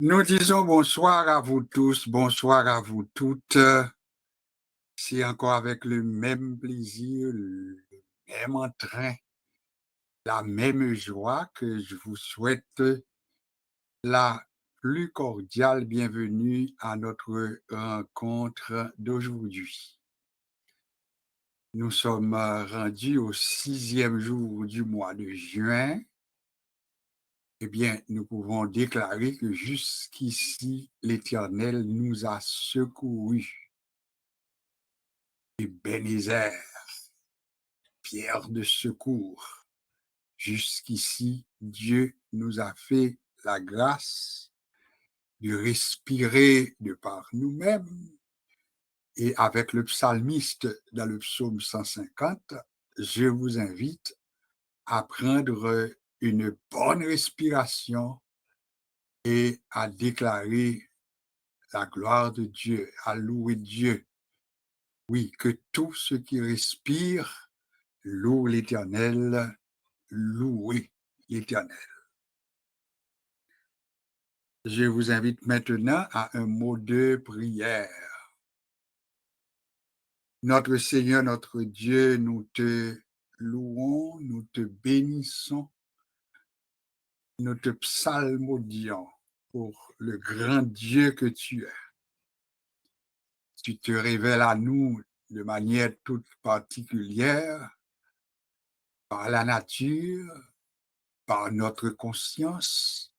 Nous disons bonsoir à vous tous, bonsoir à vous toutes. C'est encore avec le même plaisir, le même entrain, la même joie que je vous souhaite la plus cordiale bienvenue à notre rencontre d'aujourd'hui. Nous sommes rendus au 6e jour du mois de juin. Eh bien, nous pouvons déclarer que jusqu'ici, l'Éternel nous a secourus. Ebenezer, pierre de secours. Jusqu'ici, Dieu nous a fait la grâce de respirer de par nous-mêmes. Et avec le psalmiste dans le psaume 150, je vous invite à prendre une bonne respiration et à déclarer la gloire de Dieu, à louer Dieu. Oui, que tout ce qui respire loue l'Éternel, louer l'Éternel. Je vous invite maintenant à un mot de prière. Notre Seigneur, notre Dieu, nous te louons, nous te bénissons, nous te psalmodions pour le grand Dieu que tu es. Tu te révèles à nous de manière toute particulière par la nature, par notre conscience,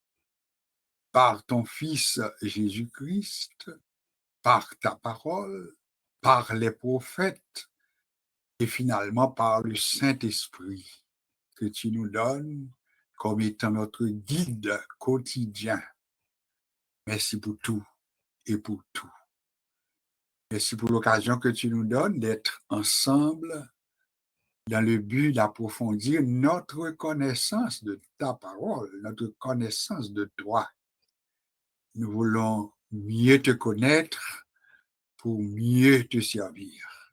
par ton Fils Jésus-Christ, par ta parole, par les prophètes et finalement par le Saint-Esprit que tu nous donnes comme étant notre guide quotidien. Merci pour tout et pour tout. Merci pour l'occasion que tu nous donnes d'être ensemble dans le but d'approfondir notre connaissance de ta parole, notre connaissance de toi. Nous voulons mieux te connaître pour mieux te servir.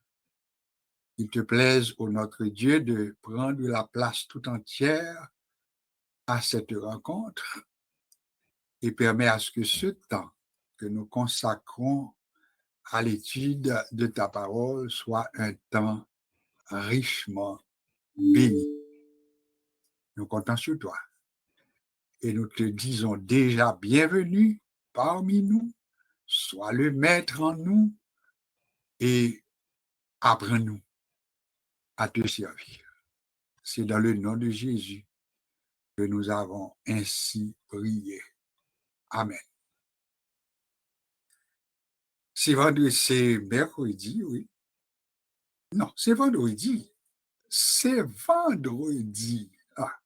Il te plaise, ô notre Dieu, de prendre la place tout entière à cette rencontre et permet à ce que ce temps que nous consacrons à l'étude de ta parole soit un temps richement béni. Nous comptons sur toi et nous te disons déjà bienvenue parmi nous, sois le maître en nous et apprends-nous à te servir. C'est dans le nom de Jésus que nous avons ainsi prié. Amen. C'est mercredi, oui. Non, c'est vendredi. C'est vendredi. Ah.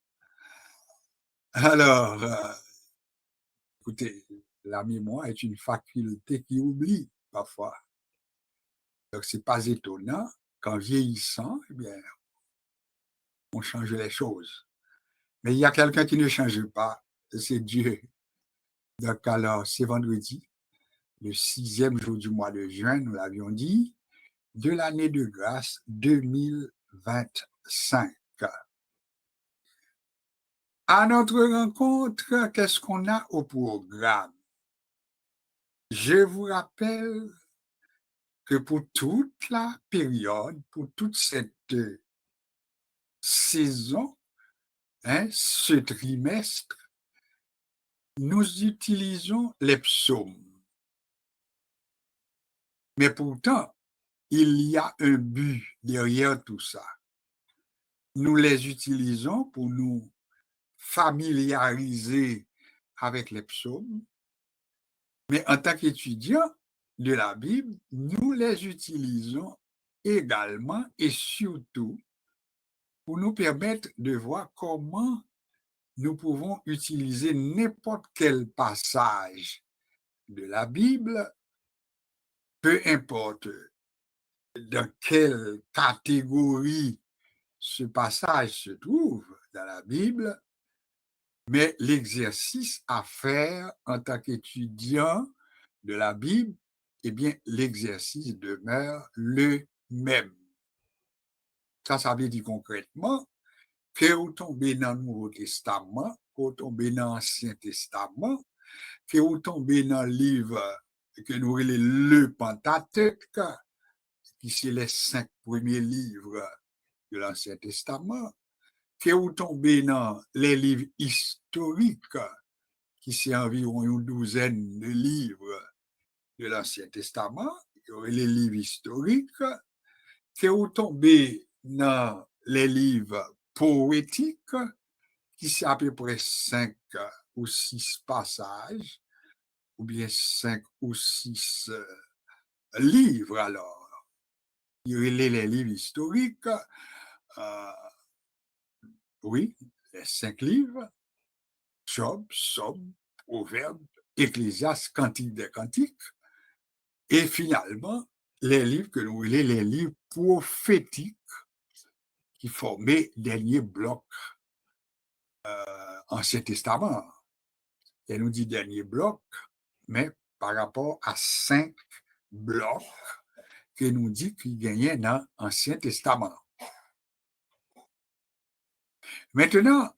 Alors, écoutez, la mémoire est une faculté qui oublie parfois. Donc, ce n'est pas étonnant qu'en vieillissant, eh bien, on change les choses. Mais il y a quelqu'un qui ne change pas, c'est Dieu. Donc, alors, c'est vendredi, le 6e jour du mois de juin, nous l'avions dit, de l'année de grâce 2025. À notre rencontre, qu'est-ce qu'on a au programme? Je vous rappelle que pour toute la période, pour toute cette saison, ce trimestre, nous utilisons les psaumes. Mais pourtant, il y a un but derrière tout ça. Nous les utilisons pour nous familiariser avec les psaumes, mais en tant qu'étudiants de la Bible, nous les utilisons également et surtout pour nous permettre de voir comment nous pouvons utiliser n'importe quel passage de la Bible, peu importe dans quelle catégorie ce passage se trouve dans la Bible, mais l'exercice à faire en tant qu'étudiant de la Bible, eh bien, l'exercice demeure le même. Ça veut dire concrètement que vous tombez dans le Nouveau Testament, que vous tombez dans l'Ancien Testament, que vous tombez dans le livre que nous appelons le Pentateuque, qui c'est les 5 premiers livres de l'Ancien Testament, que vous tombez dans les livres historiques, qui c'est environ une douzaine de livres de l'Ancien Testament, les livres historiques, que vous tombez dans les livres poétiques, qui c'est à peu près 5 ou 6 passages, ou bien 5 ou 6 livres alors. Il y a les livres historiques, oui, les 5 livres, Job, Somme, Proverbes, Ecclésiaste, Cantique des Cantiques, et finalement, les livres que nous appelons les livres prophétiques qui formaient le dernier bloc Ancien Testament. Elle nous dit dernier bloc, mais par rapport à 5 blocs que nous dit qu'il gagnait dans l'Ancien Testament. Maintenant,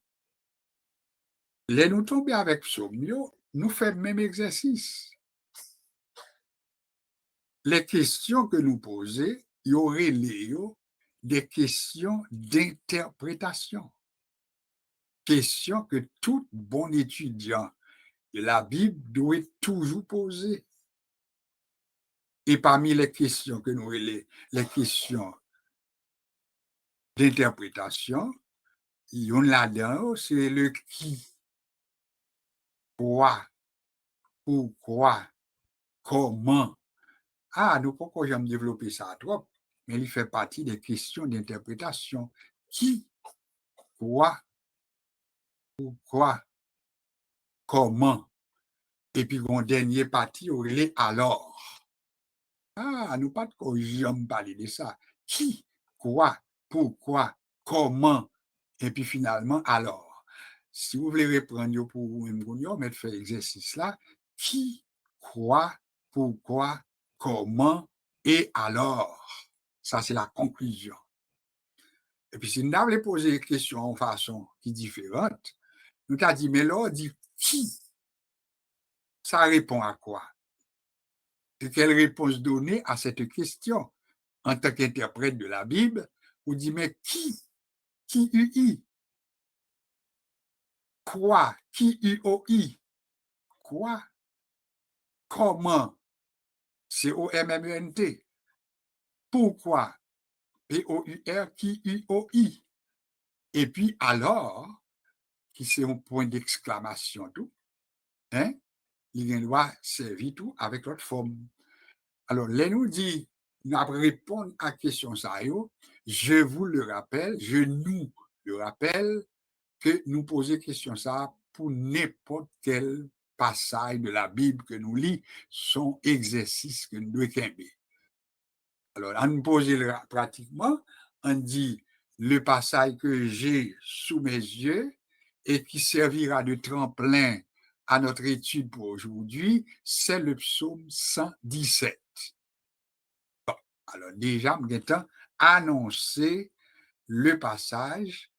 les nous tomber avec Psaume, nous faisons le même exercice. Les questions que nous posons, il y aurait des questions d'interprétation. Questions que tout bon étudiant de la Bible doit toujours poser. Et parmi les questions que nous les questions d'interprétation, il y en a là-dedans, c'est le qui, quoi, pourquoi, comment. Ah, nous pourquoi j'aime développer ça trop, mais il fait partie des questions d'interprétation. Qui, quoi, pourquoi, comment. Et puis, mon dernier partie, il est alors. Ah, nous pas de j'aime parler de ça. Qui, quoi, pourquoi, comment, et puis finalement, alors. Si vous voulez reprendre pour vous-même, mais faire l'exercice là, qui, quoi, pourquoi, comment, et alors. Ça, c'est la conclusion. Et puis, si nous avons posé des questions en façon qui est différente, nous avons dit, mais là, on dit qui? Ça répond à quoi? Et quelle réponse donner à cette question? En tant qu'interprète de la Bible, on dit, mais qui? Qui-U-I? Quoi? Qui-U-O-I? Quoi? Comment? C-O-M-M-E-N-T. Pourquoi? P-O-U-R, Qui-U-O-I. Et puis alors, qui c'est un point d'exclamation tout, hein? Il doit servir tout avec l'autre forme. Alors, là, nous dit, nous répondre à la question ça, je vous le rappelle, je nous le rappelle, que nous poser question ça pour n'importe quel passage de la Bible que nous lisons, son exercice que nous devons faire. Alors, on nous pose pratiquement, on dit le passage que j'ai sous mes yeux et qui servira de tremplin à notre étude pour aujourd'hui, c'est le psaume 117. Bon, alors déjà, nous avons annoncé le passage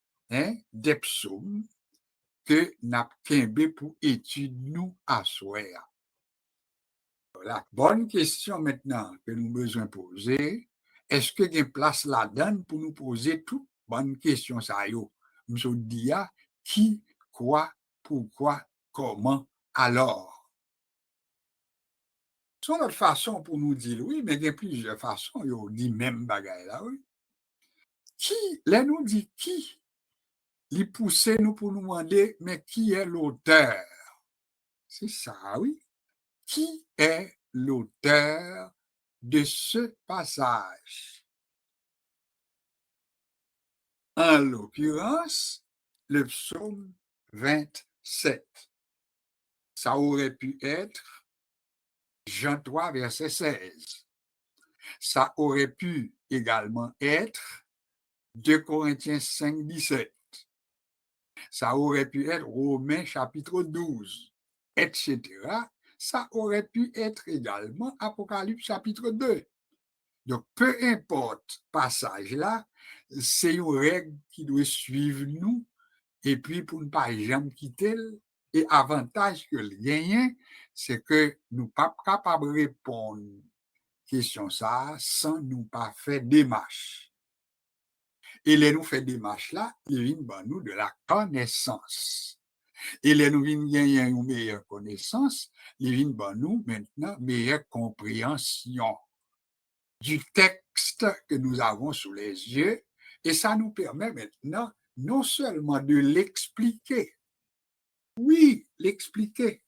des psaumes que nous avons pour étude nous à soir. La bonne question maintenant que nous avons besoin de poser, est-ce qu'il y a une place là-dedans pour nous poser toutes bonnes questions ça y est? Nous avons dit qui, quoi, pourquoi, comment, alors. C'est notre façon pour nous dire oui, mais il y a plusieurs façons, on dit même bagaille là, oui. Qui, là nous dit qui, les pousser nous pour nous demander, mais qui est l'auteur? C'est ça, oui. Qui est l'auteur de ce passage? En l'occurrence, le psaume 27. Ça aurait pu être Jean 3, verset 16. Ça aurait pu également être 2 Corinthiens 5, 17. Ça aurait pu être Romains chapitre 12, etc. Ça aurait pu être également Apocalypse chapitre 2. Donc, peu importe passage là, c'est une règle qui doit suivre nous, et puis pour ne pas jamais quitter, Et avantage que le gagne, c'est que nous pas capables de répondre question ça sans nous pas faire démarche. Et les nous fait démarche là, il vient nous de la connaissance. Et les nous vient gagner une meilleure connaissance, il vient nous maintenant meilleure compréhension du texte que nous avons sous les yeux. Et ça nous permet maintenant non seulement de l'expliquer, oui, l'expliquer,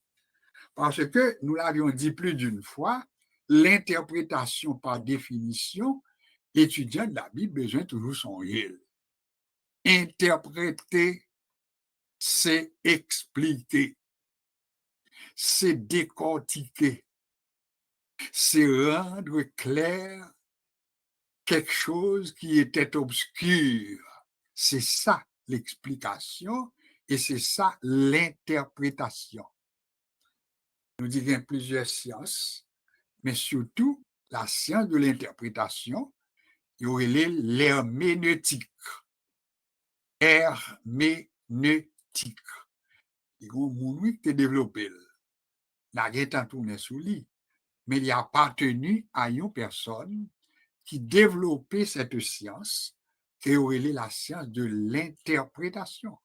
parce que nous l'avions dit plus d'une fois, l'interprétation par définition, étudiant de la Bible besoin toujours son réel. Interpréter, c'est expliquer, c'est décortiquer, c'est rendre clair quelque chose qui était obscur. C'est ça l'explication et c'est ça l'interprétation. Nous disons qu'il y a plusieurs sciences, mais surtout la science de l'interprétation, il y aurait l'herméneutique. Herméneutique. Il y a un monde qui est développé. La guette tourné sous lui, mais il a appartenu à une personne qui développait cette science, qui aurait la science de l'interprétation.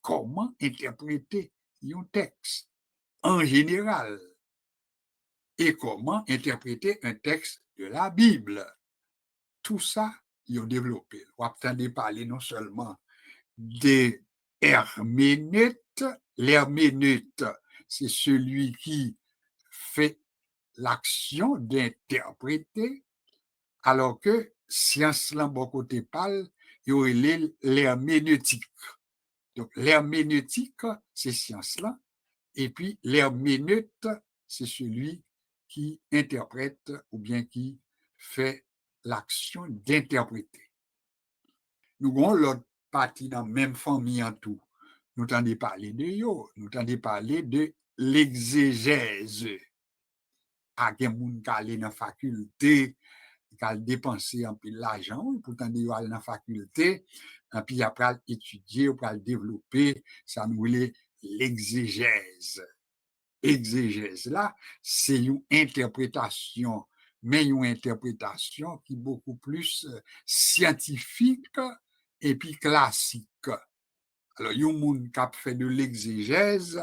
Comment interpréter un texte en général et comment interpréter un texte de la Bible. Tout ça, ils ont développé. On entendez parler non seulement des herméneutes. L'herméneute, c'est celui qui fait l'action d'interpréter, alors que science là, bon côté parle, il y aurait l'herméneutique. Donc, l'herméneutique, c'est science là, et puis l'herméneute, c'est celui qui interprète ou bien qui fait l'action d'interpréter. Nous avons l'autre partie dans la même famille en tout. Nous entendons parler de yo, nous entendons parler de l'exégèse. À quel monde qui aller dans la faculté, qui a dépensé un peu l'argent, pourtant il aller dans la faculté, et puis après étudier, après développer, ça nous dit l'exégèse. Exégèse là, c'est une interprétation, mais une interprétation qui est beaucoup plus scientifique et puis classique. Alors, il y a un monde qui a fait de l'exégèse,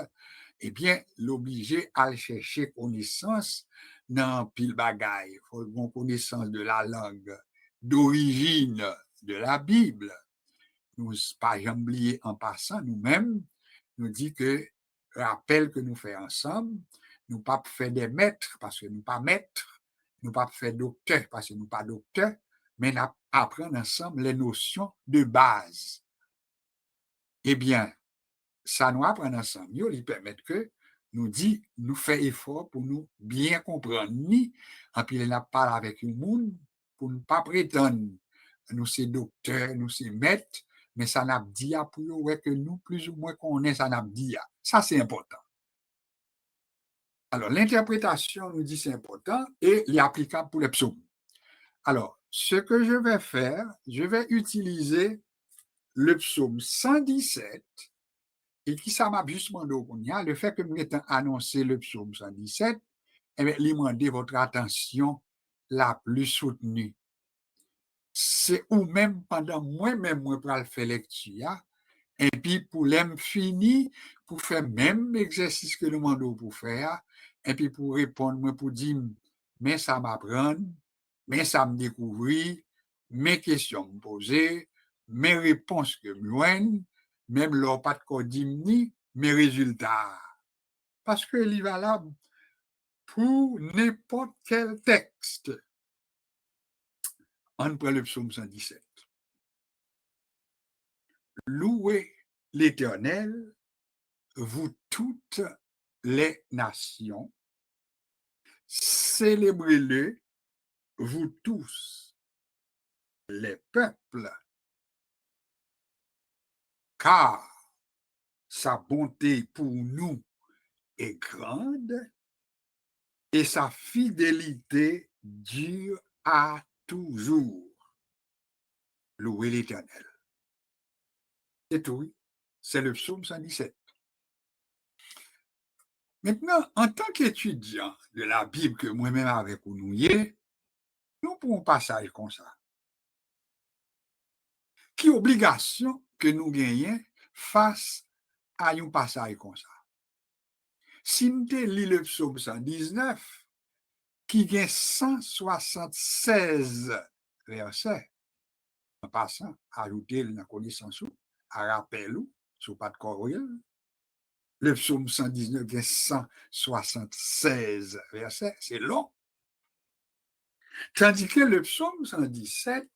eh bien, l'obligé à chercher connaissance dans pile bagaille. Il faut une connaissance de la langue d'origine de la Bible. Nous, pas jamais oublier en passant, nous-mêmes, nous dit que rappel que nous faisons ensemble, nous pas faire des maîtres parce que nous pas maîtres, nous pas faire docteur parce que nous pas docteurs, mais nous apprendre ensemble les notions de base. Eh bien, ça nous apprend ensemble, il permet que nous dit, nous fait effort pour nous bien comprendre, ni en puis il parle avec le monde pour ne pas prétendre nous c'est docteur, nous c'est maître, mais ça n'a dit pour ouais, que nous plus ou moins connaissons ça n'a dit. Ça c'est important. Alors l'interprétation nous dit c'est important et il est applicable pour les psaumes. Alors ce que je vais faire, je vais utiliser le psaume 117 et qui ça m'a justement demandé, le fait que nous avons annoncé le psaume 117, eh bien, il m'a demandé votre attention la plus soutenue. C'est ou même pendant moi-même, moi, pour faire lecture, et puis pour l'aime fini, pour faire même exercice que nous demandons pour faire, et puis pour répondre, moi, pour dire, mais ça m'apprend, mais ça me découvrir, mes questions me poser, mes réponses que me joignent, même leur pas de code ni mes résultats. Parce que il est valable pour n'importe quel texte. On prend le psaume 117. Louez l'Éternel, vous toutes les nations, célébrez-le, vous tous les peuples, car sa bonté pour nous est grande et sa fidélité dure à toujours. Louez l'Éternel. C'est tout, c'est le psaume 117. Maintenant, en tant qu'étudiant de la Bible que moi-même avec nous y est, nous pouvons passer comme ça. Qui obligation que nous gagnons face à un passage comme ça? Si nous lisons le psaume 119, qui gagne 176 versets, en passant, ajouter la connaissance, à rappel, sur pas de courriel, le psaume 119 gagne 176 versets, c'est long. Tandis que le psaume 117,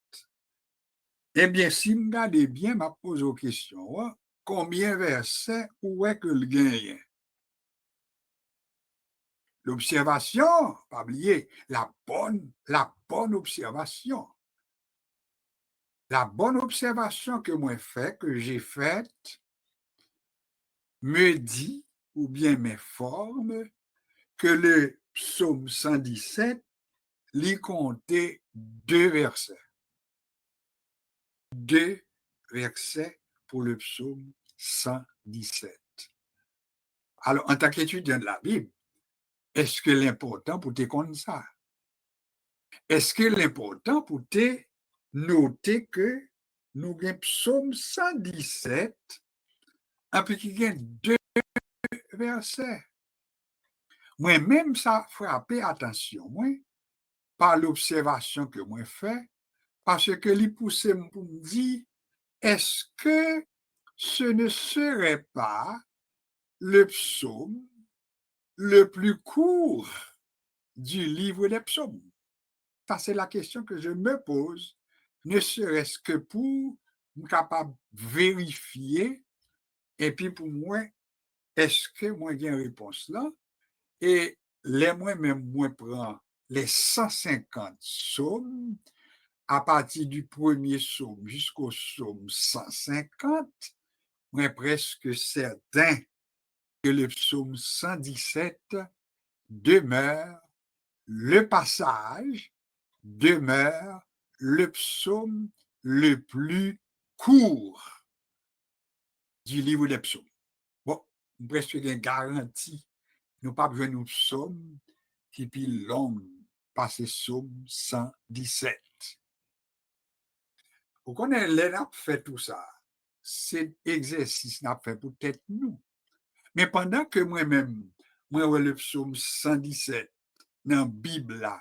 eh bien, si vous regardez bien, je pose aux questions, combien de versets, où est que le gagne? L'observation, pas oublier, la bonne observation. La bonne observation que moi fait, que j'ai faite, me dit, ou bien m'informe, que le psaume 117 lit compter 2 versets. 2 versets pour le psaume 117. Alors, en tant qu'étudiant de la Bible, est-ce que l'important pour te connaître ça? Est-ce que l'important pour te noter que nous avons psaume 117, un petit gain 2 versets? Moi-même, ça frappé attention, moi, par l'observation que moi fais, parce que les poussé pour me dire, est-ce que ce ne serait pas le psaume le plus court du livre des psaumes? Ça, c'est la question que je me pose, ne serait-ce que pour être capable de vérifier, et puis pour moi, est-ce que moi j'ai une réponse là? Et les moi-même, moi prends les 150 psaumes, à partir du premier psaume jusqu'au psaume 150, moi presque certain que le psaume 117 demeure le passage, demeure le psaume le plus court du livre des psaumes. Bon, presque une garantie, nous pas besoin de psaume qui est plus long passer psaume 117. Vous connaissez, les fait tout ça. C'est exercice n'a fait pour peut-être nous. Mais pendant que moi-même, moi, le psaume 117 dans la Bible là,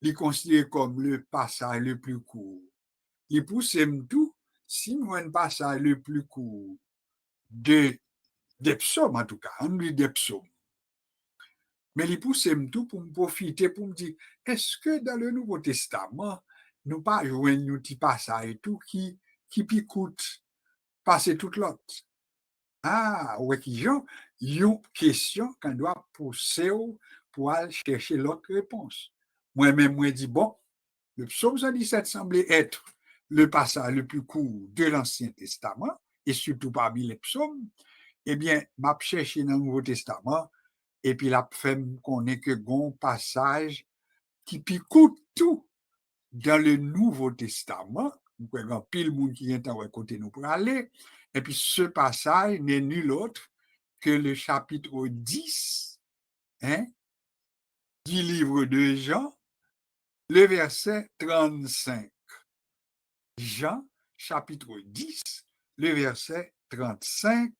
il est considéré comme le passage le plus court. Il pousse tout, si nous avons un passage le plus court des psaumes, en tout cas, on dit des psaumes. Mais il pousse tout pour me profiter, pour me dire, est-ce que dans le Nouveau Testament, nous pas jouer un petit passage et tout qui picoute, passer toute l'autre? Ah, ouais, qui ont une question qu'on doit pousser pour aller chercher l'autre réponse. Moi-même, moi, dis, bon, le psaume 117 semblait être le passage le plus court de l'Ancien Testament, et surtout parmi les psaumes. Eh bien, m'a cherché dans le Nouveau Testament, et puis la fait qu'on est que bon passage qui picoute tout dans le Nouveau Testament. Donc, il y a pile monde qui vient à côté nous pour aller. Et puis, ce passage n'est nul autre que le chapitre 10 du livre de Jean, le verset 35. Jean, chapitre 10, le verset 35,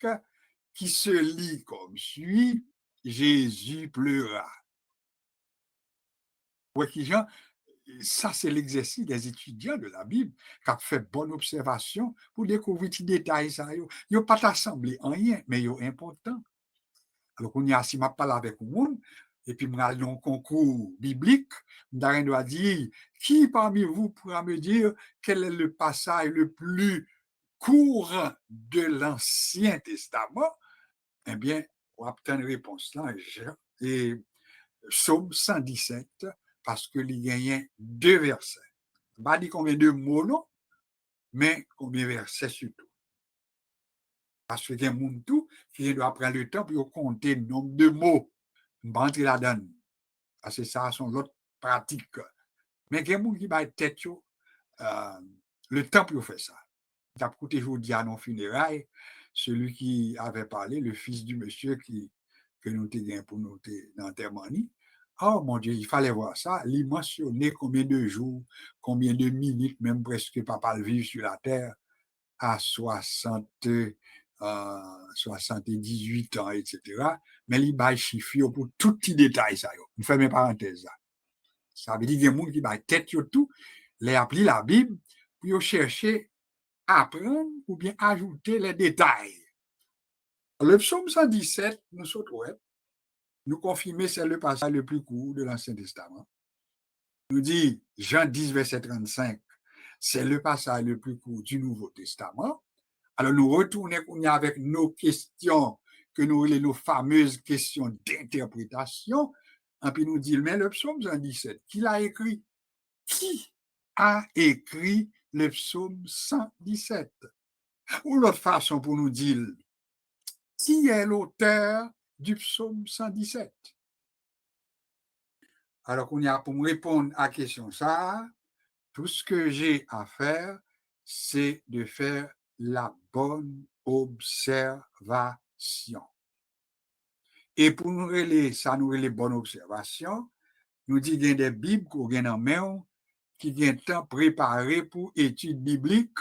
qui se lit comme suit, Jésus pleura. Ouais, qui Jean, ça c'est l'exercice des étudiants de la Bible qui ont fait bonne observation pour découvrir ces détails. Ils n'ont pas assemblé en rien, mais ils sont importants. Alors, on y a, si je parle avec le monde, et puis, je un concours biblique, je dois dire, qui parmi vous pourra me dire quel est le passage le plus court de l'Ancien Testament? Eh bien, on obtient une réponse là, et Psaume 117, parce qu'il y a 2 versets. Je ne vais pas dire combien de mots, non, mais combien de versets surtout. Parce qu'il y a des gens qui doivent prendre le temps pour compter le nombre de mots. Je ne vais pas entrer là-dedans. Parce que ça, sont l'autre pratique. Mais il y a des gens qui vont être tête le temps pour faire ça. D'après écouté, je vous dis à nos funérailles, celui qui avait parlé, le fils du monsieur qui que nous avons pour nous dans Termani. Oh mon Dieu, il fallait voir ça. Il mentionnait combien de jours, combien de minutes, même presque papa le vivre sur la terre à 78 ans, etc. Mais il va chiffrer pour tout petit détail. Ça, je fais mes parenthèses. Ça veut dire qu'il y a des gens qui va tête tout, les appeler la Bible, pour chercher à apprendre ou bien ajouter les détails. Le psaume 117, nous confirmer c'est le passage le plus court de l'Ancien Testament. Nous dit Jean 10, verset 35, c'est le passage le plus court du Nouveau Testament. Alors nous retournons avec nos questions, que nous avons nos fameuses questions d'interprétation. Et puis nous dit, mais le psaume 117, qui l'a écrit? Qui a écrit le psaume 117? Ou l'autre façon pour nous dire, qui est l'auteur du psaume 117? Alors qu'on y a pour me répondre à la question ça, tout ce que j'ai à faire, c'est de faire la bonne observation. Et pour nous relayer ça, nous relayer bonne observation, nous dit qu'il y a des Bibles qu'on a en main, qui viennent temps préparé pour études bibliques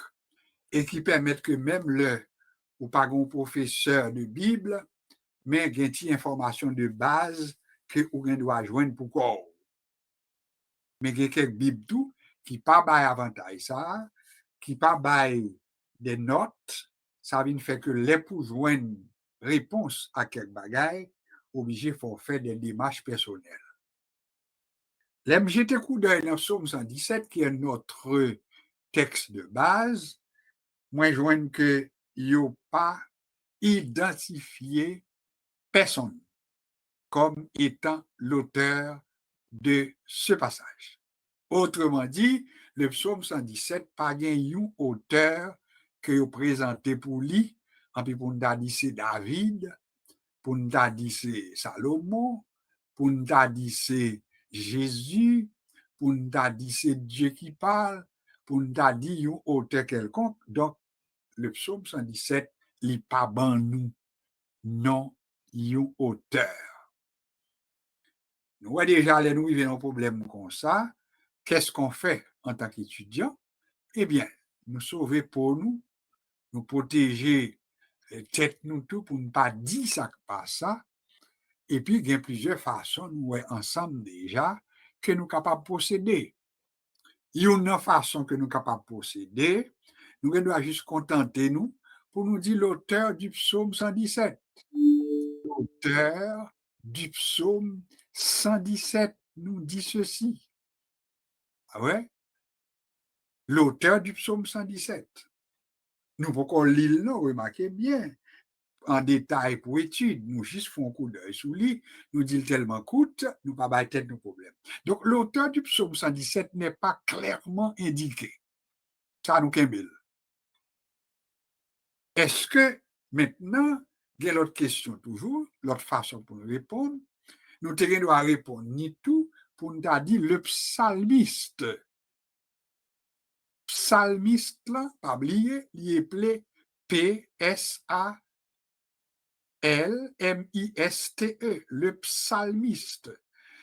et qui permettent que même le ou pas un professeur de Bible, mais il y a une information de base que vous doit joindre pour quoi. Mais il y a quelques Bibles tout qui pas bail avantage ça, qui pas bail des notes, ça veut faire que les pour joindre réponse à quelques bagailles, obligé faut faire des démarches personnelles. L'aime jeter coup d'œil dans Psaume 117 qui est notre texte de base, moi je vois que il n'y a pas identifié personne comme étant l'auteur de ce passage. Autrement dit, le psaume 117 pas un auteur que vous présentez pour lui, en puis pour nous dire c'est David, pour nous dire c'est Salomon, pour nous dire c'est Jésus, pour nous dire c'est Dieu qui parle, pour nous dire un auteur quelconque. Donc, le psaume 117, il n'est pas ban nous, non, un auteur. Nous voyons déjà, nous vivons un problème comme ça. Qu'est-ce qu'on fait en tant qu'étudiant? Eh bien, nous sauver pour nous, nous protéger tête nous tout pour ne pas dire ça pas ça. Et puis, il y a plusieurs façons, nous voyons ensemble déjà, que nous sommes capables de posséder. Il y a une façon que nous sommes capables de posséder, nous devons juste contenter nous pour nous dire l'auteur du psaume 117. L'auteur du psaume 117 nous dit ceci. Ah ouais? L'auteur du psaume 117. Nous pouvons lire, nous remarquez bien, en détail pour étude. Nous juste faisons un coup d'œil sous lui, nous disons tellement coûte, nous pas battre tête nos problèmes. Donc, l'auteur du psaume 117 n'est pas clairement indiqué. Ça nous qu'embille. Est-ce que maintenant, il y a l'autre question toujours, l'autre façon pour nous répondre, nous devons répondre ni tout pour nous dire le psalmiste. Psalmiste, là, pas oublier, il est appelé P-S-A-L-M-I-S-T-E, le psalmiste.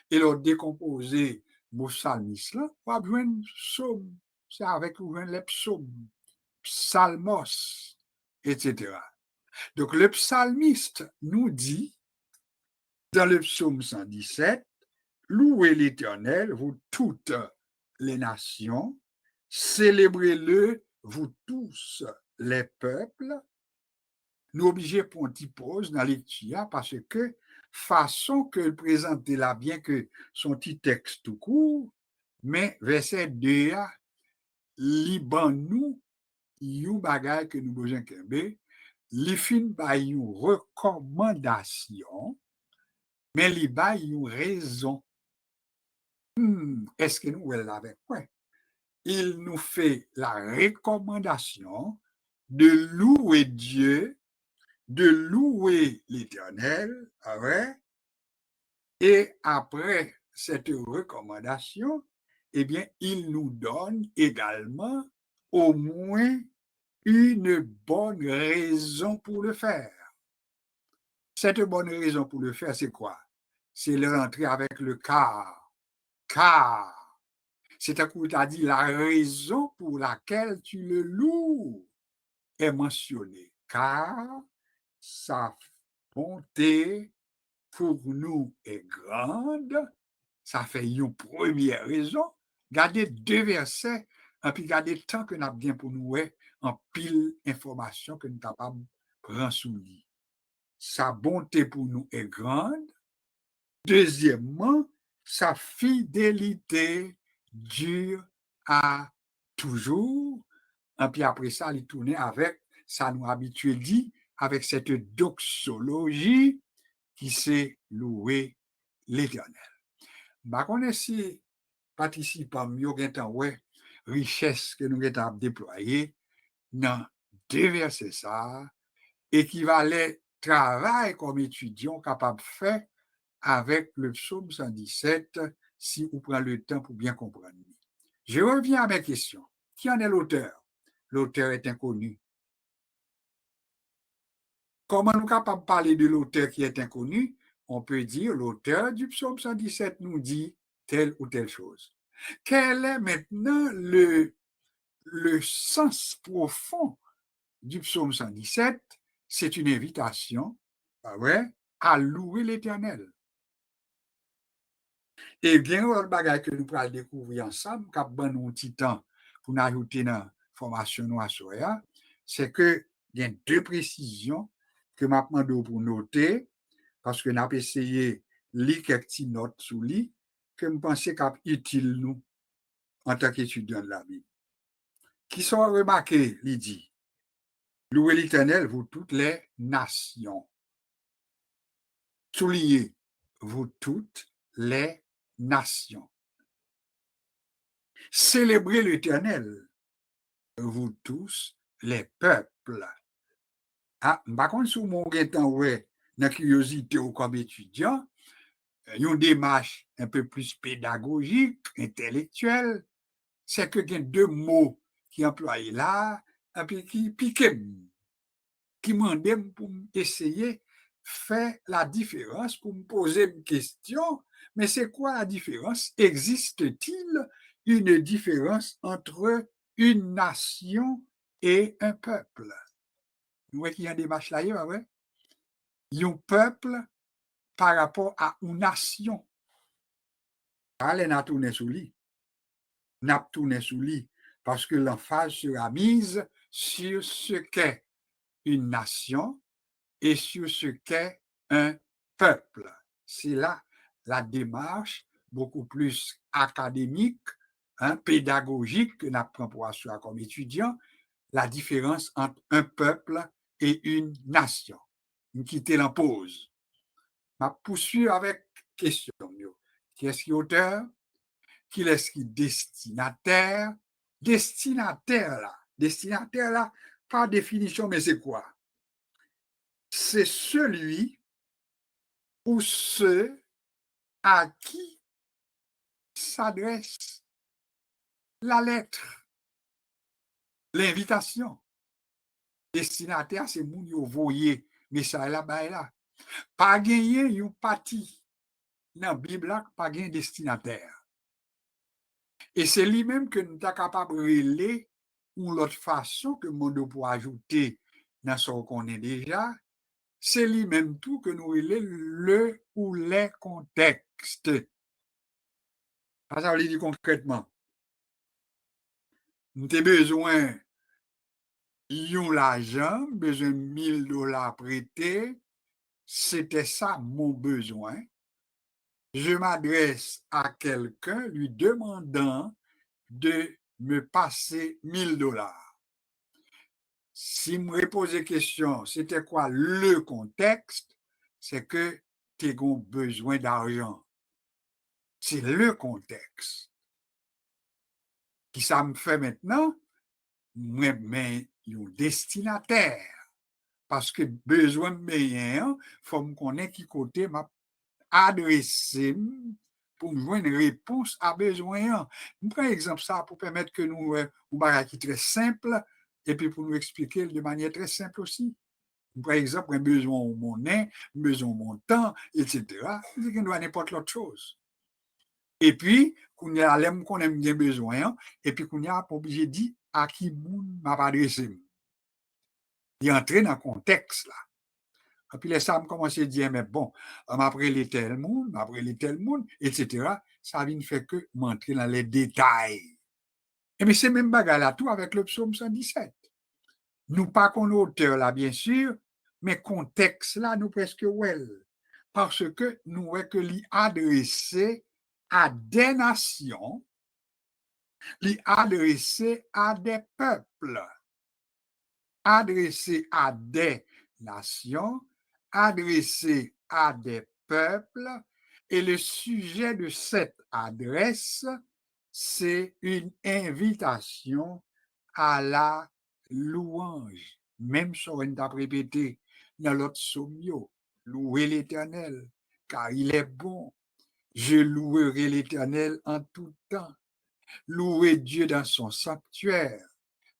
Et l'autre décomposé, le psalmiste, là, on va besoin de psaume, c'est avec les psaumes, psalmos, etc. Donc, le psalmiste nous dit, dans le psaume 117, louez l'Éternel, vous toutes les nations, célébrez-le, vous tous les peuples. Nous obligés pour une petite pause dans lecture parce que façon que présenter là, bien que son petit texte tout court, mais verset 2, liban nous, yon bagay que nous besoin kembe, li fin ba yon recommandation, mais li ba yon raison. Est-ce que nous l'avons? Ouais. Il nous fait la recommandation de louer Dieu, de louer l'Éternel, et après cette recommandation, eh bien, il nous donne également au moins une bonne raison pour le faire. Cette bonne raison pour le faire, c'est quoi? C'est le rentrer avec le car. Car. C'est à coup, tu as dit la raison pour laquelle tu le loues est mentionnée. Car sa bonté pour nous est grande. Ça fait une première raison. Gardez 2 versets, et puis gardez le temps que nous avons bien pour nous, en pile information que nous sommes capables de prendre sous lit. Sa bonté pour nous est grande. Deuxièmement, sa fidélité dure à toujours. Et puis après ça, il tourne avec, ça nous habitue dit, avec cette doxologie qui s'est loué l'Éternel. Par contre, si participants mieux ouais richesse que nous avons déployée dans 2 versets ça, équivalait travail comme étudiant capable de faire avec le psaume 117 si vous prenez le temps pour bien comprendre. Je reviens à mes questions. Qui en est l'auteur? L'auteur est inconnu. Comment nous sommes capables de parler de l'auteur qui est inconnu? On peut dire l'auteur du psaume 117 nous dit telle ou telle chose. Quel est maintenant le sens profond du psaume 117? C'est une invitation, à louer l'Éternel. Et bien, le bagage que nous allons découvrir ensemble, cap ban un petit temps pour nous ajouter dans la formation à Soya, c'est que il y a 2 précisions que je demande pour noter, parce que nous avons essayé de lire quelques petites notes sous lit, que je pense qu'être utile nous en tant qu'étudiants de la Bible. Qui sont remarqués, il dit, louez l'Éternel, vous toutes les nations. Soulignez, vous toutes les nations. Célébrez l'Éternel, vous tous les peuples. Ah, par contre, si vous avez une curiosité ou comme étudiant, une démarche un peu plus pédagogique, intellectuelle, c'est que il y a 2 mots qui employés là, et puis qui piquent, qui m'ont pour essayer de faire la différence, pour me poser une question. Mais c'est quoi la différence? Existe-t-il une différence entre une nation et un peuple? Vous voyez qu'il y a des matchs là, ouais? Un peuple par rapport à une nation. Allez, n'a tourné sous lit. N'a tourné sous lit. Parce que l'emphase sera mise sur ce qu'est une nation et sur ce qu'est un peuple. C'est là la démarche beaucoup plus académique, pédagogique que nous apprenons pour assurer comme étudiant, la différence entre un peuple et une nation. Nous quittons la pause. Je poursuis avec question. Qui est-ce qui est auteur? Qui est-ce qui est destinataire? Destinataire là, par définition, mais c'est quoi? C'est celui ou ceux à qui s'adresse la lettre, l'invitation. Destinataire, c'est moun yo voye message là. Pas gagner yon parti dans la Bible, pas gagner destinataire. Et c'est lui-même que nous sommes capables de relayer ou l'autre façon que nous pour ajouter dans ce qu'on est déjà, c'est lui-même tout que nous relayons le ou les contextes. Ça veut dire concrètement, nous avons besoin l'argent, besoin de $1000 prêtés, c'était ça mon besoin. Je m'adresse à quelqu'un lui demandant de me passer $1000. Si me repose la question, c'était quoi le contexte? C'est que tu as besoin d'argent. C'est le contexte. Qui ça me fait maintenant? Mais un destinataire. Parce que besoin de meilleur, il faut me connaître qui côté m'a adressé pour me joindre une réponse à besoin. Nous prenons exemple ça pour permettre que nous, un bagage qui est très simple, et puis pour nous expliquer de manière très simple aussi. Par exemple, un besoin de monnaie, besoin de mon temps, etc. C'est qu'on doit n'importe l'autre chose. Et puis, qu'on y a l'aime qu'on aime bien besoin, et puis qu'on y a pas obligé de dire à qui moun m'a adressé. Il entre dans le contexte là. Et puis les femmes commencent à dire, mais bon, après les tel monde, après les tel monde, etc. Ça vient faire que m'entrer dans les détails. Et mais c'est même bagarre là tout avec le psaume 117. Nous pas qu'on auteur là, bien sûr, mais contexte là, nous presque well. Parce que nous est que l'y adressé à des nations, l'y adressé à des peuples, adressé à des nations, adressé à des peuples, et le sujet de cette adresse, c'est une invitation à la louange. Même si on t'a répété dans l'autre psaume, louez l'Éternel, car il est bon. Je louerai l'Éternel en tout temps. Louez Dieu dans son sanctuaire.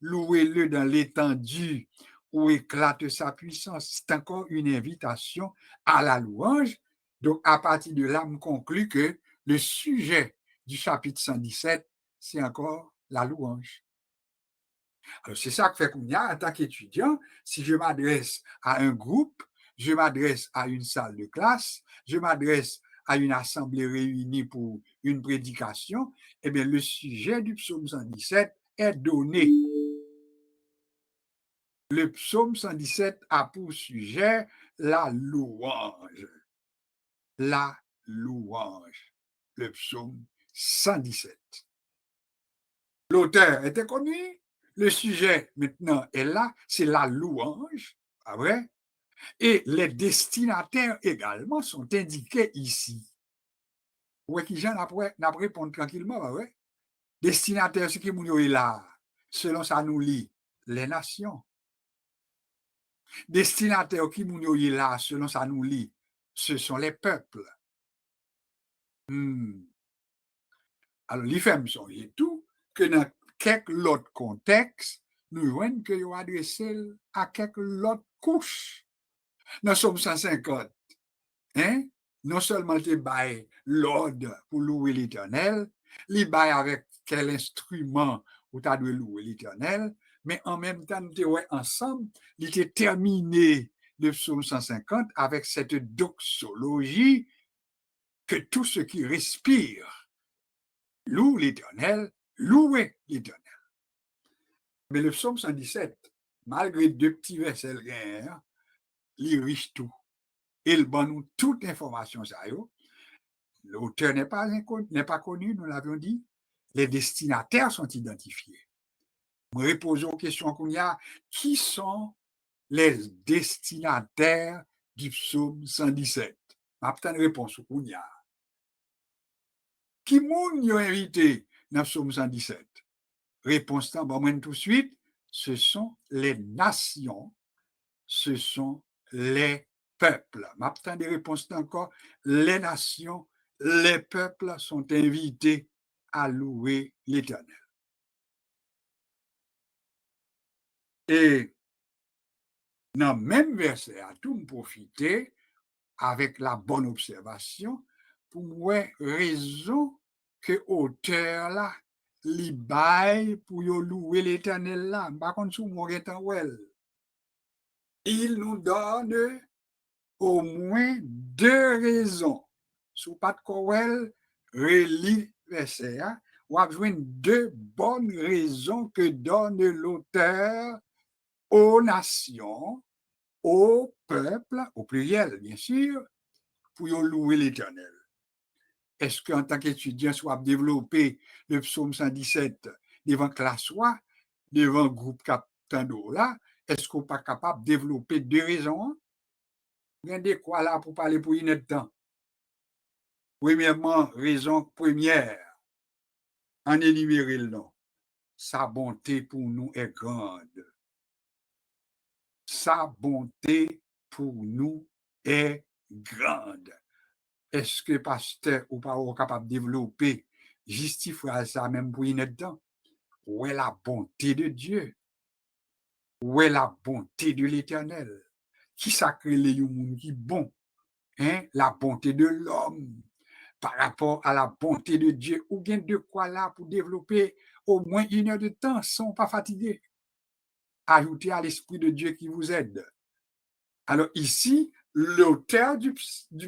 Louez-le dans l'étendue où éclate sa puissance. C'est encore une invitation à la louange. Donc, à partir de là, on conclut que le sujet du chapitre 117, c'est encore la louange. Alors, c'est ça que fait qu'on y a en tant qu'étudiant. Si je m'adresse à un groupe, je m'adresse à une salle de classe, je m'adresse à une assemblée réunie pour une prédication, eh bien, le sujet du psaume 117 est donné. Le psaume 117 a pour sujet la louange. La louange. Le psaume 117. L'auteur était connu, le sujet maintenant est là, c'est la louange, pas vrai? Et les destinataires également sont indiqués ici. Ouais, qui j'en n'a répondre tranquillement, pas vrai? Destinataire, ce qui est là, selon ça nous lit, les nations. Destinataire qui est là, selon ça nous lit, ce sont les peuples. Alors, les femmes sont et tout, que dans quelques autres contextes, nous voyons que vous adressé à quelques autres couches. Nous sommes 150. Hein? Non seulement il bail l'ordre pour louer l'Éternel, il bail avec quel instrument où tu as de louer l'Éternel, mais en même temps, nous sommes ensemble, il était terminé le psaume 150 avec cette doxologie que tout ce qui respire loue l'Éternel, louez l'Éternel. Mais le psaume 117, malgré deux petits versets, il riche tout. Il donne nous toute information. L'auteur n'est pas connu, nous l'avions dit. Les destinataires sont identifiés. Nous reposons aux questions qu'on y a. Qui sont les destinataires du psaume 117? Ma petite réponse qu'on y a. Qui moun y a invité dans le psaume 117? Réponse bon, tout de suite, ce sont les nations, ce sont les peuples. Ma petite réponse encore, les nations, les peuples sont invités à louer l'Éternel. Et dans le même verset, à tout me profiter avec la bonne observation pour moi raison que auteur là li bail pour louer l'Éternel là. Par contre, sous mon il nous donne au moins deux raisons. Sous pas de Cowell, relis verset, ou a besoin deux bonnes raisons que donne l'auteur aux nations, au peuple, au pluriel, bien sûr, pour louer l'Éternel. Est-ce qu'en tant qu'étudiant, soit développer le psaume 117 devant classe soit, devant groupe captain là, est-ce qu'on n'est pas capable de développer deux raisons? Regardez quoi là pour parler pour une temps. Premièrement, raison première, en énumérer le nom. Sa bonté pour nous est grande. Sa bonté pour nous est grande. Est-ce que pasteur ou pas capable de développer, justifier ça même pour une temps? Où est la bonté de Dieu? Où est la bonté de l'Éternel? qui sacré les gens qui bon, hein, la bonté de l'homme par rapport à la bonté de Dieu, ou bien de quoi là pour développer au moins 1 heure de temps sans pas fatiguer. Ajoutez à l'Esprit de Dieu qui vous aide. Alors ici, l'auteur du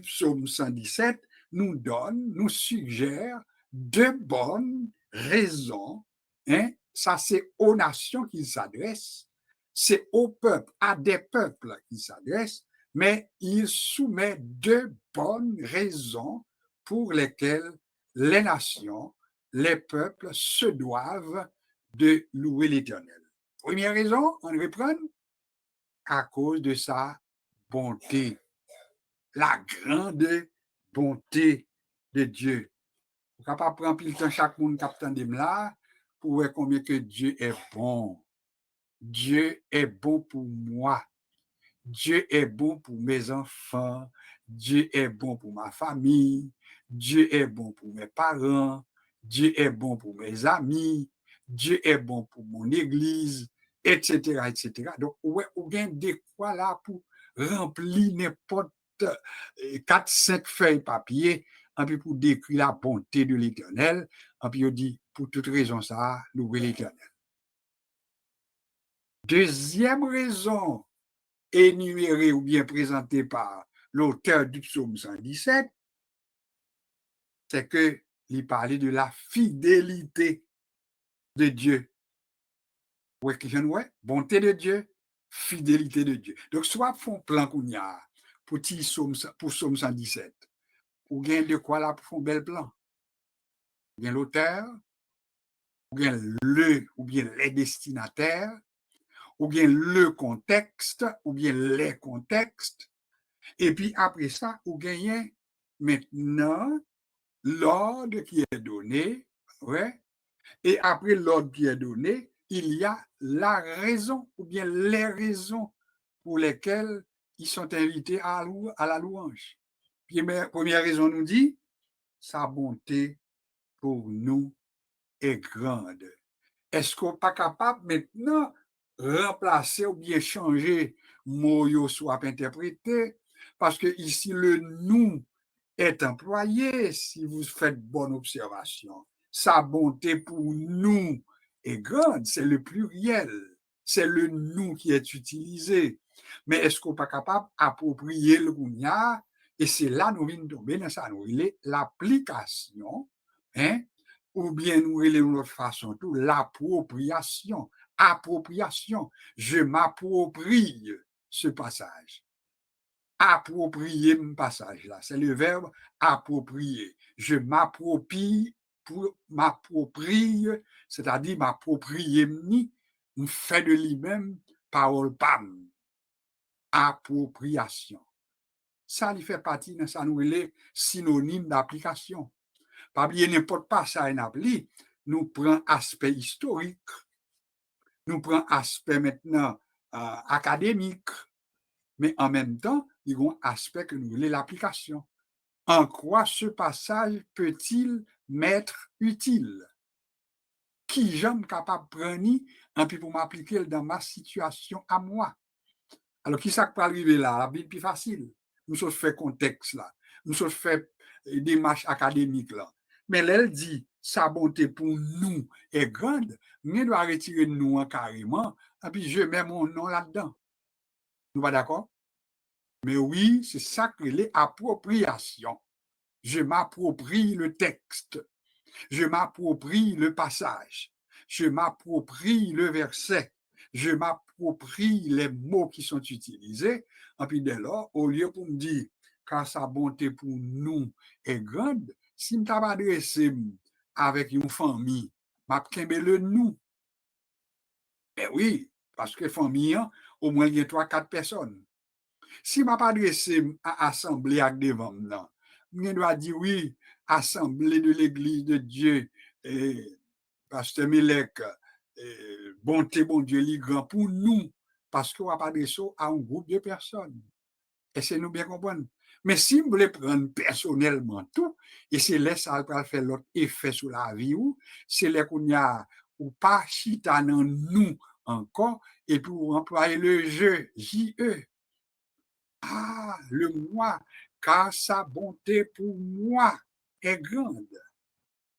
psaume 117 nous suggère de bonnes raisons. Hein? Ça, c'est aux nations qu'il s'adresse, c'est au peuple, à des peuples qu'il s'adresse, mais il soumet de bonnes raisons pour lesquelles les nations, les peuples se doivent de louer l'Éternel. Première raison, on reprend, à cause de sa bonté, la grande bonté de Dieu. Vous ne pouvez pas prendre le temps chaque monde qui de là pour voir combien que Dieu est bon. Dieu est bon pour moi. Dieu est bon pour mes enfants. Dieu est bon pour ma famille. Dieu est bon pour mes parents. Dieu est bon pour mes amis. Dieu est bon pour mon église, etc., etc. Donc, ouais, on gagne des quoi là pour remplir n'importe 4-5 feuilles papier, et puis pour décrire la bonté de l'Éternel, et puis on dit, pour toute raison ça, louer l'Éternel. Deuxième raison énumérée ou bien présentée par l'auteur du psaume 117, c'est qu'il parlait de la fidélité de Dieu. Ouais, bonté de Dieu, fidélité de Dieu. Donc, soit font plan qu'on y a pour psaume 117, ou bien de quoi là pour faire un bel plan. Ou bien l'auteur, ou bien ou bien les destinataires, ou bien le contexte, ou bien les contextes. Et puis après ça, vous gagnez maintenant l'ordre qui est donné, ouais, et après l'ordre qui est donné, il y a la raison ou bien les raisons pour lesquelles ils sont invités à la louange. Première raison nous dit, sa bonté pour nous est grande. Est-ce qu'on n'est pas capable maintenant remplacer ou bien changer mot soit interprété? Parce que ici, le nous est employé, si vous faites bonne observation. Sa bonté pour nous est grande, c'est le pluriel, c'est le nous qui est utilisé. Mais est-ce qu'on n'est pas capable d'approprier le gougnard? Et c'est là nous venons tomber dans ça, nous, il est l'application, hein, ou bien nous relevons notre façon, tout l'appropriation. Appropriation. Je m'approprie ce passage. Approprier mon passage là, c'est le verbe approprier. Je m'approprie, pour m'approprie, c'est-à-dire m'approprier, me fait de lui-même, parole pam. Appropriation. Ça lui fait partie de ça, nous les synonyme d'application. Pas oublier n'importe pas ça, nous prend aspect historique, nous prend aspect maintenant académique, mais en même temps, il y a un aspect que nous voulons l'application. En quoi ce passage peut-il m'être utile? Qui j'aime capable de prendre et puis pour m'appliquer dans ma situation à moi? Alors, qui ça peut arriver là? La vie est plus facile. Nous sommes fait contexte là. Nous sommes fait démarche académique là. Mais elle dit, sa bonté pour nous est grande, mais doit retirer nous carrément, et puis je mets mon nom là-dedans. Nous pas d'accord? Mais oui, c'est ça que les appropriations. Je m'approprie le texte, je m'approprie le passage, je m'approprie le verset, je m'approprie les mots qui sont utilisés. Et puis dès lors, au lieu pour me dire, car sa bonté pour nous est grande, si je m'adresse avec une famille, je vais le nous. Ben oui, parce que famille, au moins il y a 3-4 personnes. Si je m'adresse à l'assemblée avec des femmes, je dois dire oui, assemblée de l'Église de Dieu, et Pasteur Milek, bonté, bon Dieu, les grand pour nous, parce qu'on va pas adresser à un groupe de personnes. Et c'est nous bien comprendre. Mais si vous voulez prendre personnellement tout, et c'est là ça va faire l'autre effet sur la vie, c'est là qu'on y a, ou pas chita dans nous encore, et puis vous employez le jeu, J-E. Ah, le moi, car sa bonté pour moi est grande.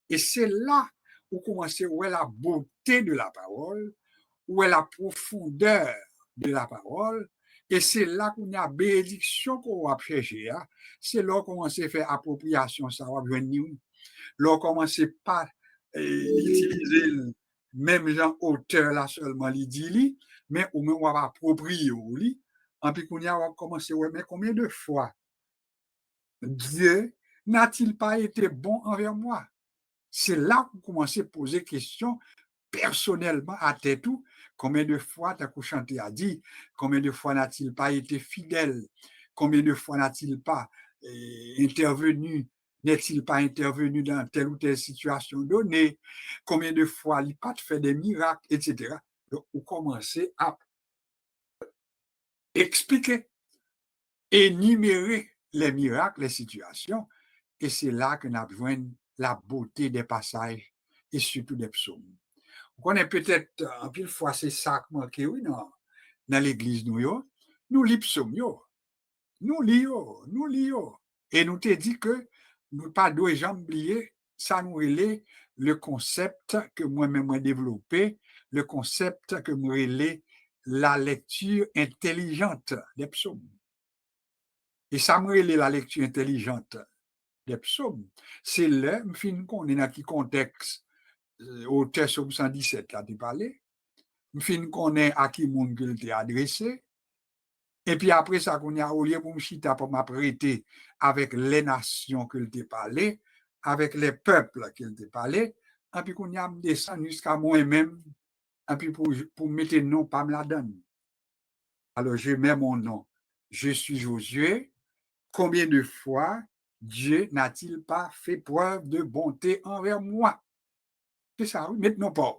Et c'est là où commencer où est la beauté de la parole, où est la profondeur de la parole. Et c'est là qu'on a bénédiction qu'on va chercher. Hein. C'est là qu'on commence à faire appropriation, ça va venir. Là, on commence pas utiliser le même genre auteur là seulement, il dit, mais au moins on va approprier au lit. Et puis qu'on a commencé, ouais, mais combien de fois Dieu n'a-t-il pas été bon envers moi? C'est là qu'on commence à poser question personnellement à tête tout. Combien de fois, t'as chanté a dit, combien de fois n'a-t-il pas été fidèle? Combien de fois n'a-t-il pas intervenu? N'est-il pas intervenu dans telle ou telle situation donnée? Combien de fois il n'a pas fait des miracles, etc. Donc, on commence à expliquer, énumérer les miracles, les situations, et c'est là qu'on a besoin de la beauté des passages et surtout des psaumes. On connaît peut-être en pile fois c'est ça qui manque oui dans l'église nous lisons psaumes nous lisons et nous te dit que nous pas deux jambes oublier ça nous relait le concept que moi-même j'ai développé, le concept que moi relais la lecture intelligente des psaumes. Et ça me relait la lecture intelligente des psaumes. C'est là, fin qu'on est dans quel contexte au test 117 là tu parlais. Fin qu'on est à qui monde que t'est adressé. Et puis après ça, qu'on a au lieu pour me chita pour m'apprêter avec les nations que t'ai parlé, avec les peuples que t'ai parlé, et puis qu'on a descendu jusqu'à moi-même, et puis pour mettre nom, pas me la donne. Alors je mets mon nom. Je suis Josué. Combien de fois Dieu n'a-t-il pas fait preuve de bonté envers moi? C'est ça, oui. Maintenant pas.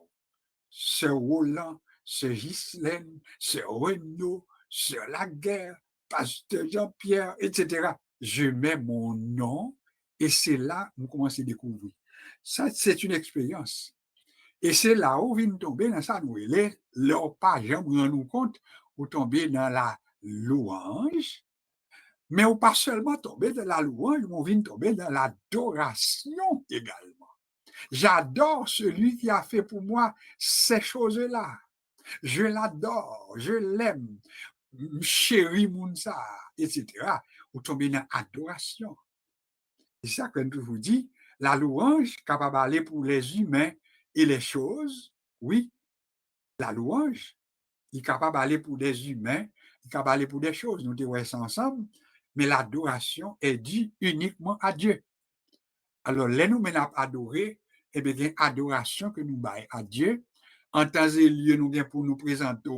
Sir Roland, Sir Ghislaine, Sir Renaud, Sir Laguerre, Pasteur Jean-Pierre, etc. Je mets mon nom et c'est là où on commence à découvrir. Ça, c'est une expérience. Et c'est là où vient tomber dans ça, nous, leur pas jamais rendre compte, ou tomber dans la louange, mais ou pas seulement tomber dans la louange, mais on vient tomber dans l'adoration également. J'adore celui qui a fait pour moi ces choses-là. Je l'adore, je l'aime, chéri Mounsa, etc. Vous tombez dans l'adoration. C'est ça que je vous dis, la louange capable d'aller pour les humains et les choses, oui, la louange est capable d'aller pour des humains, est capable d'aller pour des choses, nous devons ça ensemble, mais l'adoration est due uniquement à Dieu. Alors, les nous menons à adorer, eh bien, il y a une adoration que nous baillons à Dieu. En temps et lieu, nous avons pour nous présenter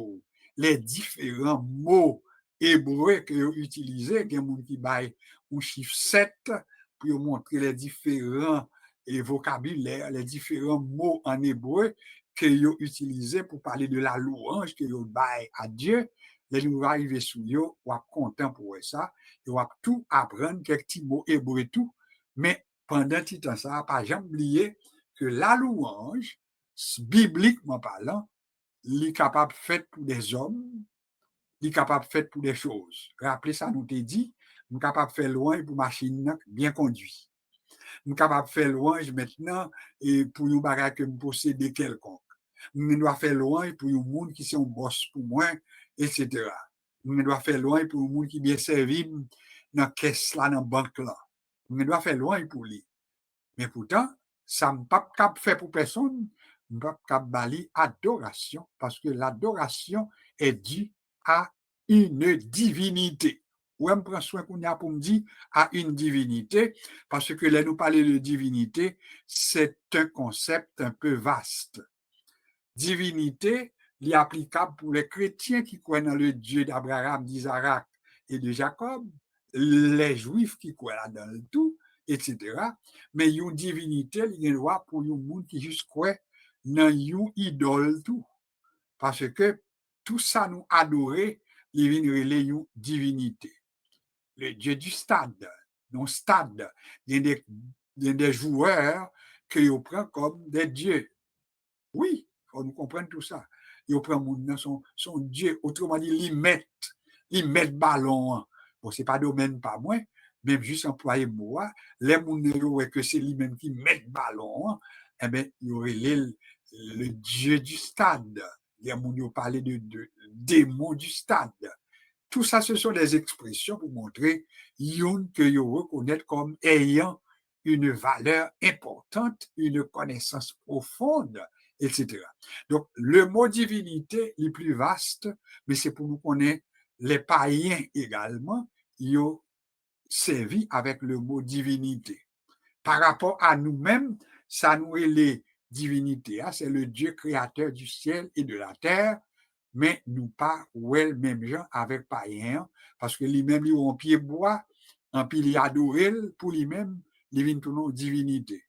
les différents mots hébreux que vous utilisez. Il y a des gens qui baillent un chiffre 7 pour montrer les différents vocabulaires, les différents mots en hébreu que vous utilisez pour parler de la louange que vous baillez à Dieu. Les nous arriver sous vous, on va content pour ça, et on va tout apprendre quelques petits mots hébreux tout, mais pendant tout temps, ça n'a pas jamais oublié que la louange, bibliquement parlant, il est capable de faire pour des hommes, il est capable de faire pour des choses. Rappelez ça, nous t'ai dit, nous sommes capables de faire louange pour machine bien conduite. Nous sommes capables de faire louange maintenant et pour une bagarre que nous possédons quelconque. Nous devons faire louange pour un monde qui sont boss pour moi, etc. Nous devons faire louange pour un monde qui bien servi dans la caisse là, dans la banque là. Nous devons faire louange pour lui. Mais pourtant, ça ne pas cap fait pour personne, ne pas cap bali adoration, parce que l'adoration est due à une divinité. Ou me prend soin qu'on a pour me dire à une divinité, parce que là, nous parler de divinité, c'est un concept un peu vaste. Divinité, il est applicable pour les chrétiens qui croient dans le Dieu d'Abraham, d'Isaac et de Jacob, les juifs qui croient dans le tout, etc. Mais il y a une divinité, il y a une loi pour les gens qui juste croient dans une idole tout. Parce que tout ça nous adorer, il vient de une divinité. Le Dieu du stade, non stade, il y a des joueurs que vous prend comme des dieux. Oui, il faut nous comprendre tout ça. Ils prennent son Dieu, autrement dit, ils mettent ballon Bon, ce n'est pas domaine pas moi, même juste employé moi, les gens que c'est lui-même qui met le ballon, eh bien, il y aurait le dieu du stade. Les gens parlé de démon du stade. Tout ça, ce sont des expressions pour montrer que vous reconnaître comme ayant une valeur importante, une connaissance profonde, etc. Donc, le mot divinité est plus vaste, mais c'est pour nous connaître les païens également, ils ont servi avec le mot divinité. Par rapport à nous-mêmes, ça nous est les divinités. C'est le Dieu créateur du ciel et de la terre, mais nous pas ouais même gens avec païen parce que lui-même il en pied bois en pile il adoré pour lui-même il vient tout divinité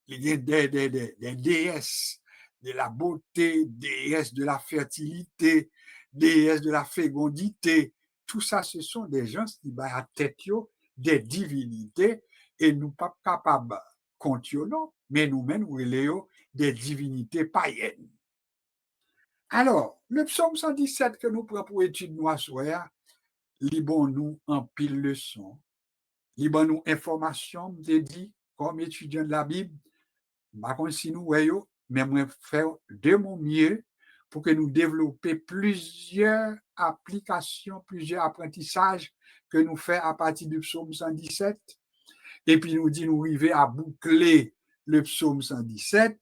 il y a des déesses de la beauté, déesses de la fertilité, déesses de la fécondité. Tout ça, ce sont des gens qui ont à tête des divinités et nous pas capables compte non, mais nous-mêmes nous les des divinités païennes. Alors, le psaume 117 que nous prenons pour étude nous soir, libons-nous en pile leçon, libons-nous information, dit, comme étudiant de la Bible, par contre, si nous voyons, mais moi faire de mon mieux pour que nous développions plusieurs applications, plusieurs apprentissages que nous faisons à partir du psaume 117. Et puis nous dit, nous arriver à boucler le psaume 117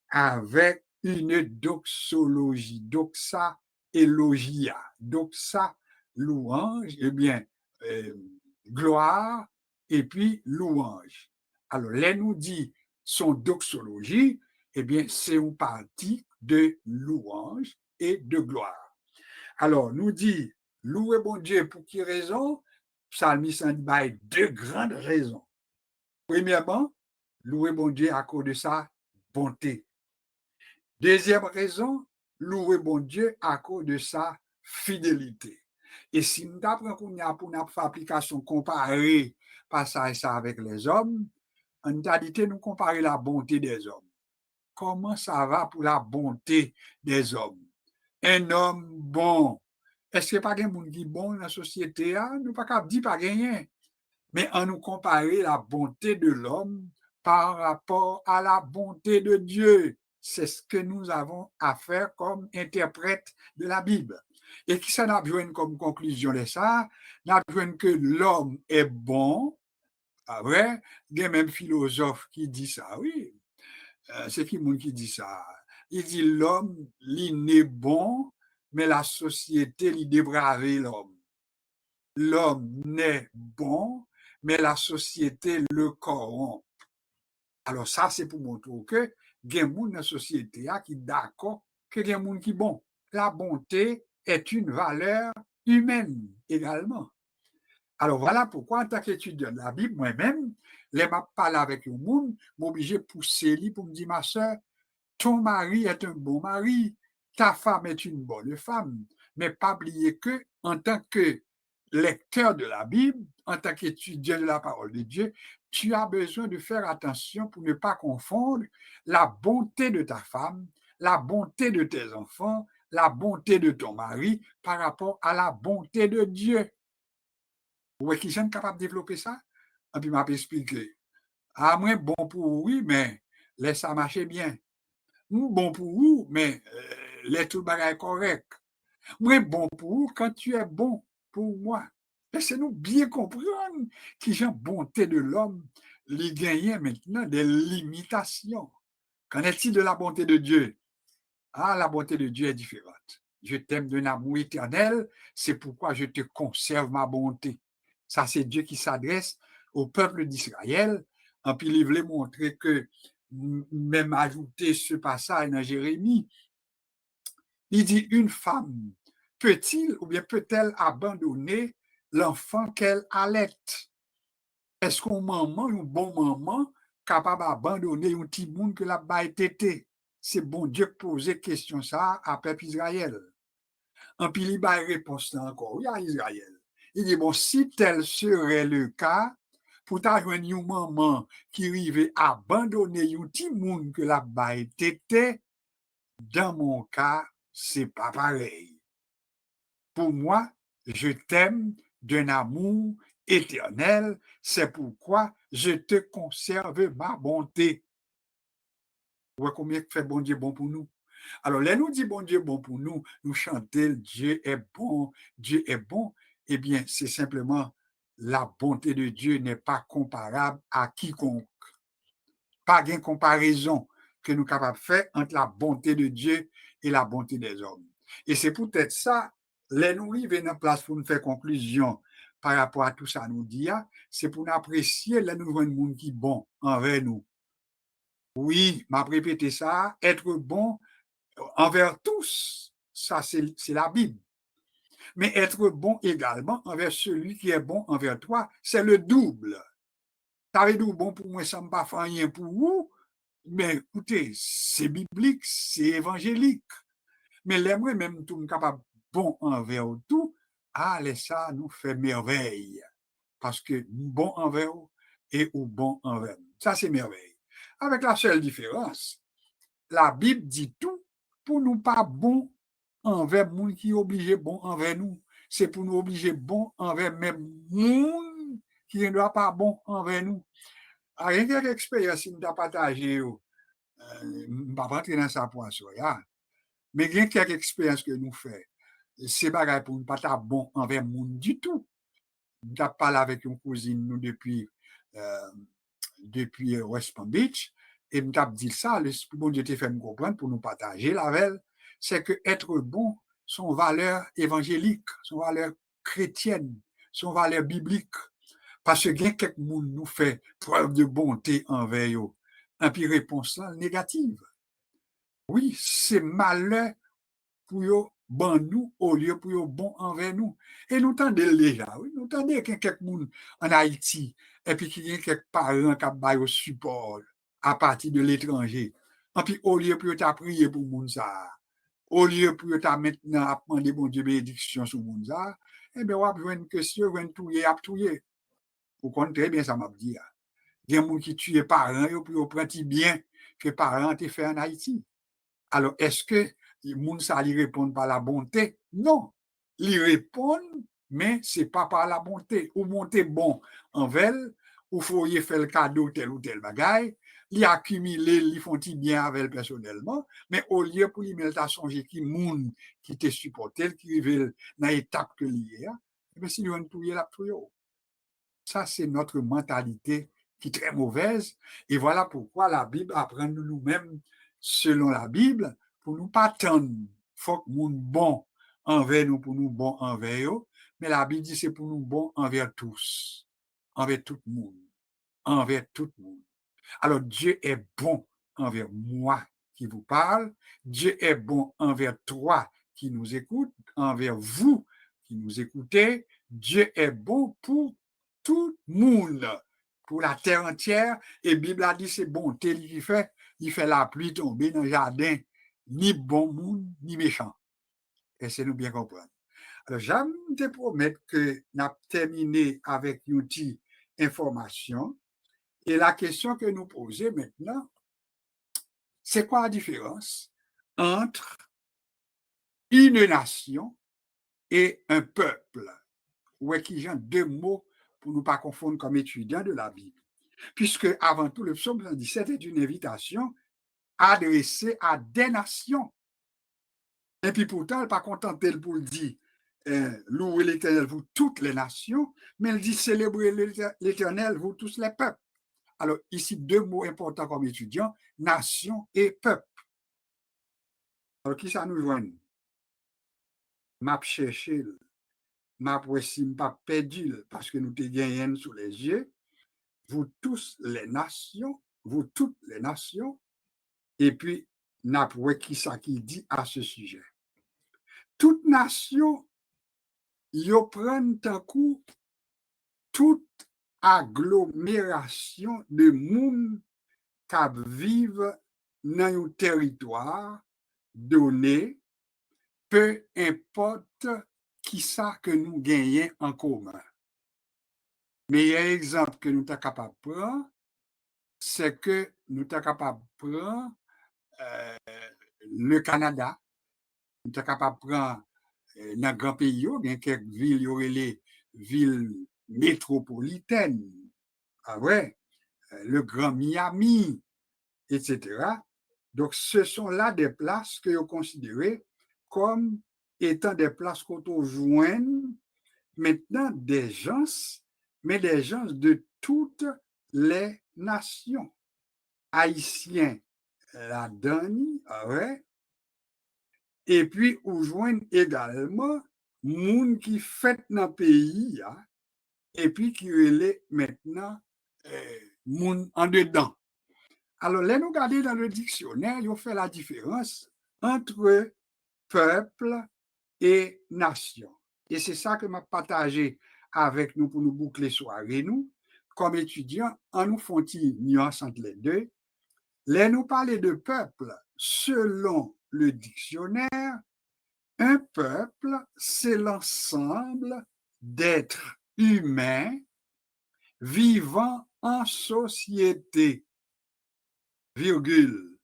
avec une doxologie, doxa élogia, doxa louange, eh bien, gloire, et puis louange. Alors, là, nous dit son doxologie, eh bien, c'est une partie de louange et de gloire. Alors, nous dit, louer bon Dieu pour qui raison? Psalmiste en dit deux grandes raisons. Premièrement, louer bon Dieu à cause de sa bonté. Deuxième raison, louer bon Dieu à cause de sa fidélité. Et si nous apprenons qu'on a pour notre application comparée par ça et ça avec les hommes, en réalité, nous comparer la bonté des hommes. Comment ça va pour la bonté des hommes? Un homme bon. Est-ce qu'il n'y a pas de monde qui est bon dans la société? Nous ne pouvons pas dire pas rien. Mais en nous comparer la bonté de l'homme par rapport à la bonté de Dieu. C'est ce que nous avons à faire comme interprète de la Bible. Et qui ça n'a besoin comme conclusion de ça? N'a besoin que l'homme est bon. Ah ouais, il y a même philosophe qui dit ça, oui. C'est qui monde qui dit ça? Il dit l'homme, il n'est bon, mais la société, il débrave l'homme. L'homme n'est bon, mais la société le corrompt. Alors ça, c'est pour montrer que il y a des gens dans la société qui sont d'accord que il y a des gens qui sont bons. La bonté est une valeur humaine également. Alors voilà pourquoi, en tant qu'étudiant de la Bible, moi-même, les m'a parlé avec le monde, m'obligé de pousser lui pour me dire, ma soeur, ton mari est un bon mari, ta femme est une bonne femme, mais pas oublier que, en tant que lecteur de la Bible, en tant qu'étudiant de la parole de Dieu, tu as besoin de faire attention pour ne pas confondre la bonté de ta femme, la bonté de tes enfants, la bonté de ton mari par rapport à la bonté de Dieu. Vous voyez qui sont capables de développer ça? Et puis, m'a expliqué. Ah, moi, bon pour oui, mais laisse ça marcher bien. Bon pour vous, mais les tout bagaille correct. Moi, bon pour vous quand tu es bon pour moi. Laissez-nous bien comprendre qu'il y a bonté de l'homme, les gagnants maintenant des limitations. Qu'en est-il de la bonté de Dieu? Ah, la bonté de Dieu est différente. Je t'aime d'un amour éternel, c'est pourquoi je te conserve ma bonté. Ça, c'est Dieu qui s'adresse au peuple d'Israël. En puis, il voulait montrer que, même ajouter ce passage dans Jérémie, il dit, une femme peut-il ou bien peut-elle abandonner l'enfant qu'elle allaite? Est-ce qu'on maman, un bon maman, capable d'abandonner un petit monde que la baille tété? C'est bon Dieu qui posait question ça à peuple Israël. En puis il a réponse là encore, oui, à Israël. Il dit, bon, si tel serait le cas, pour t'ajoindre une maman qui arrive à abandonner un petit monde que la baille tété, dans mon cas, c'est pas pareil. Pour moi, je t'aime d'un amour éternel. C'est pourquoi je te conserve ma bonté. Vous voyez combien fait bon Dieu bon pour nous? Alors, là, nous dit bon Dieu bon pour nous, nous chanter Dieu est bon, Dieu est bon. Eh bien, c'est simplement la bonté de Dieu n'est pas comparable à quiconque. Pas de comparaison que nous sommes capables de faire entre la bonté de Dieu et la bonté des hommes. Et c'est peut-être ça, les nous arrivons en place pour nous faire conclusion par rapport à tout ça, nous dit, c'est pour nous apprécier les nouveaux monde qui bon envers nous. Oui, m'a répété ça, être bon envers tous, ça c'est la Bible. Mais être bon également envers celui qui est bon envers toi, c'est le double. Ça veut dire bon pour moi, ça ne me pas faire rien pour vous, mais écoutez, c'est biblique, c'est évangélique. Mais l'aimer même tout capable bon envers tout, allez ça nous fait merveille. Parce que bon envers et ou bon envers nous. Ça, c'est merveille. Avec la seule différence, la Bible dit tout pour nous pas bon envers moun qui obligé bon envers nous. C'est pour nous obliger bon envers même moun qui ne doit pas bon envers nous. Rien qu'une expérience qui nous a partagé, je ne vais pas rentrer dans ça pour ça, mais rien quelques expériences que nous faisons, c'est pas pour ne pas être bon envers moun du tout. Je parlé avec une cousine nous depuis West Palm Beach, et je dit ça, le bon Dieu te fait me comprendre pour nous partager la veille, c'est que être bon, son valeur évangélique, son valeur chrétienne, son valeur biblique. Parce que quelqu'un nous fait preuve de bonté envers eux. Et puis réponse là, négative. Oui, c'est malheur pour eux bon nous au lieu pour eux bon envers nous. Et nous tendons déjà, oui, nous tendons qu'il y a quelqu'un en Haïti et puis qu'il y a quelques parents qui ont au support à partir de l'étranger. Et puis au lieu pour ta prier pour moun ça, au lieu pour ta maintenant à demander bon Dieu bénédiction sur moun ça, eh bien on va jouer une question, on va touyer à touyer. Vous comprenez très bien ça m'a dit. Il y a des gens qui tuent parents pour prendre bien que parents ont fait en Haïti. Alors, est-ce que les gens lui répondent par la bonté? Non. Ils répondent, mais ce n'est pas par la bonté. Ou monter bon envers, ou faut y faire le cadeau tel ou tel bagaille, ils accumulent, ils font bien avec personnellement, mais au lieu pour lui mettre à songer qui moun qui te supporte, qui arrive dans l'étape que lié, mais si nous tout la tout. Ça, c'est notre mentalité qui est très mauvaise. Et voilà pourquoi la Bible apprend nous-mêmes, selon la Bible, pour nous pas tendre. Il faut que nous bon envers nous, pour nous bon envers eux. Mais la Bible dit c'est pour nous bon envers tous, envers tout le monde, envers tout le monde. Alors Dieu est bon envers moi qui vous parle. Dieu est bon envers toi qui nous écoute, envers vous qui nous écoutez. Dieu est bon pour tout le monde, pour la terre entière. Et la Bible a dit c'est bonté il fait la pluie tomber dans le jardin, ni bon monde, ni méchant. Et c'est nous bien comprendre. Alors, j'aime te promettre que nous avons terminé avec une petite information. Et la question que nous posons maintenant, c'est quoi la différence entre une nation et un peuple? Ou est-ce qu'il y a deux mots pour ne pas confondre comme étudiants de la Bible? Puisque, avant tout, le psaume 117 est une invitation adressée à des nations. Et puis pourtant, elle n'est pas contente pour le dire louez l'Éternel, vous toutes les nations, mais elle dit célébrez l'Éternel, vous tous les peuples. Alors, ici, deux mots importants comme étudiants, nation et peuple. Alors, qui ça nous joint? M'a cherché, m'a si pas perdu, parce que nous te gagnons sous les yeux. Vous tous les nations, vous toutes les nations, et puis, n'a qui ça qui dit à ce sujet. Toute nation, yo prennent un coup toute agglomération de monde qui vivent dans un territoire donné, peu importe qui ça que nous gagnons en commun. Meilleur exemple que nous sommes capables de prendre, c'est que nous sommes capables de prendre le Canada, nous sommes capables de prendre dans un grand pays, il y a quelques villes, ville métropolitaine, ah ouais, le Grand Miami, etc. Donc, ce sont là des places que vous considérez comme étant des places qu'on joigne maintenant des gens, mais des gens de toutes les nations. Haïtiens, la donne, ah ouais, et puis ou joignent également moun qui fait dans le pays, hein, et puis qui est maintenant moun en dedans. Alors, là, nous regardons dans le dictionnaire, ils ont fait la différence entre peuple et nation. Et c'est ça que m'a partagé avec nous pour nous boucler soirée, nous, comme étudiants, en nous font nuance entre les deux. Là, nous parler de peuple, selon le dictionnaire, un peuple, c'est l'ensemble d'êtres humains vivant en société, virgule,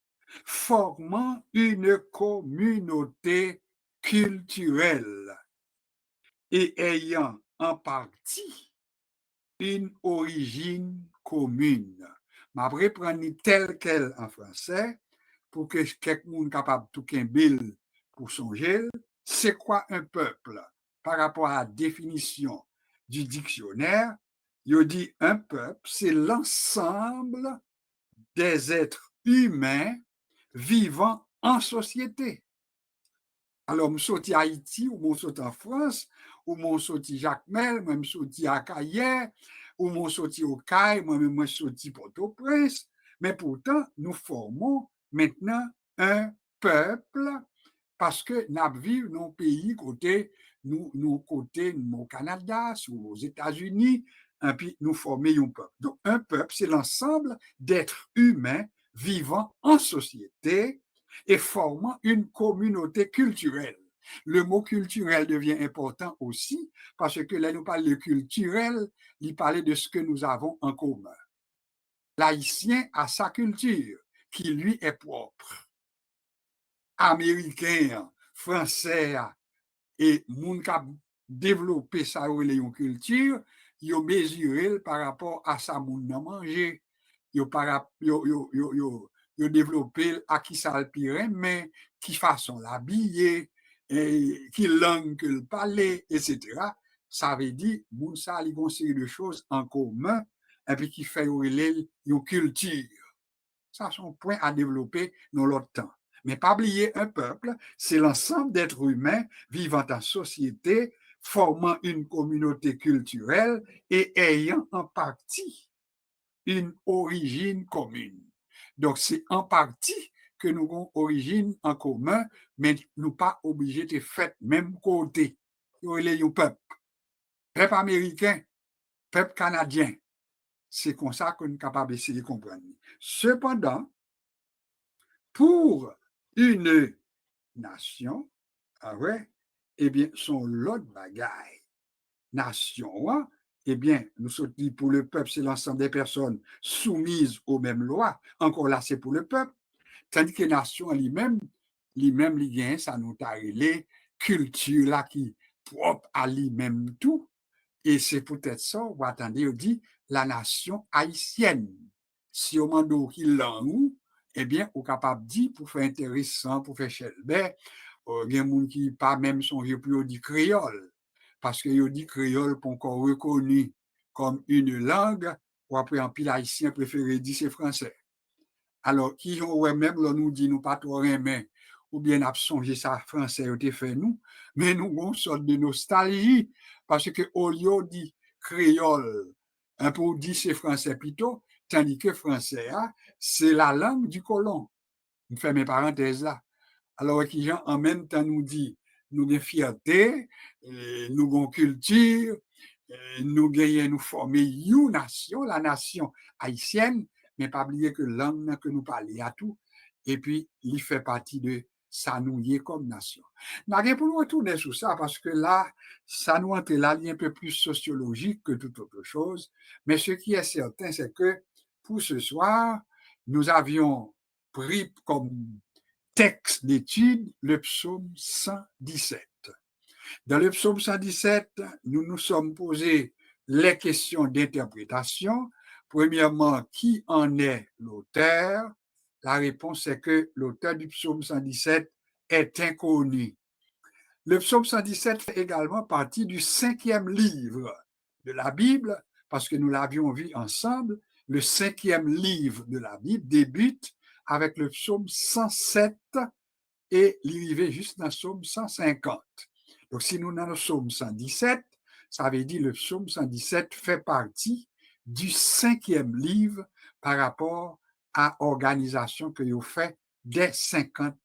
formant une communauté culturelle et ayant en partie une origine commune. Je vais reprendre tel quel en français pour que quelqu'un soit capable de tout qu'un pour songer. C'est quoi un peuple? Par rapport à la définition du dictionnaire, il dit un peuple, c'est l'ensemble des êtres humains vivant en société. Alors, je suis à Haïti, ou je suis en France, ou je suis à Jacmel, moi je suis à Caillé, ou je suis au Caille, moi je suis à Port-au-Prince. Mais pourtant, nous formons maintenant un peuple parce que nous vivons dans un pays côté, nous côté au Canada, aux États-Unis, et puis nous formons un peuple. Donc, un peuple, c'est l'ensemble d'êtres humains vivant en société et formant une communauté culturelle. Le mot culturel devient important aussi parce que là, nous parlons de culturel, il parlait de ce que nous avons en commun. L'haïtien a sa culture qui lui est propre. Américain, français et moun qui a développé sa culture, ils ont mesuré par rapport à sa moun nan manger. Ils ont développé à qui ça le pire, mais qui façon l'habiller, qui langue que le parler, etc. Ça veut dire, moun sa li gon série de choses en commun, et puis qui fait une culture. Ça, c'est un point à développer dans l'autre temps. Mais pas oublier un peuple, c'est l'ensemble d'êtres humains vivant en société, formant une communauté culturelle et ayant en partie une origine commune. Donc, c'est en partie que nous avons origine en commun, mais nous pas obligés de faire même côté. Il y a un peuple. Peuple américain, peuple canadien. C'est comme ça que nous sommes capables d'essayer de comprendre. Cependant, pour une nation, ah ouais, eh bien, son l'autre bagaille. Nation, hein, eh bien, nous sommes dit pour le peuple, c'est l'ensemble des personnes soumises aux mêmes lois. Encore là, c'est pour le peuple. Tandis que nation lui-même, ça nous a les culture là qui propre à lui-même tout. Et c'est peut-être ça, vous attendez, on dit la nation haïtienne. Si on demande qui langue, eh bien, on est capable de dire, pour faire intéressant, pour faire chelbert, il y a des gens qui pas même songer pour dire créole. Parce que dit créole pour encore reconnu comme une langue, ou après en pile haïtien préféré dire c'est français. Alors, qui ont même, là, nous dit, nous pas trop aimer, ou bien absonger ça français, ou fait nous, mais nous avons une sorte de nostalgie, parce que au lieu dit créole, un peu dit c'est français plutôt, tandis que français, hein, c'est la langue du colon. Je fais mes parenthèses là. Alors, qui en même temps nous dit, nous avons fierté, nous avons culture, nous gagnons, nous former une nation, la nation haïtienne, mais pas oublier que langue que nous parlons à tout, et puis il fait partie de ça nous y est comme nation. Nous avons pour nous retourner sur ça, parce que là, ça nous entre là, il est un peu plus sociologique que toute autre chose, mais ce qui est certain, c'est que pour ce soir, nous avions pris comme texte d'étude le psaume 117. Dans le psaume 117, nous nous sommes posés les questions d'interprétation. Premièrement, qui en est l'auteur? La réponse est que l'auteur du psaume 117 est inconnu. Le psaume 117 fait également partie du 5e livre de la Bible, parce que nous l'avions vu ensemble. Le 5e livre de la Bible débute avec le psaume 107 et l'arrivée juste dans le psaume 150. Donc, si nous sommes dans le psaume 117, ça veut dire que le psaume 117 fait partie du 5e livre par rapport à l'organisation que vous fait des 50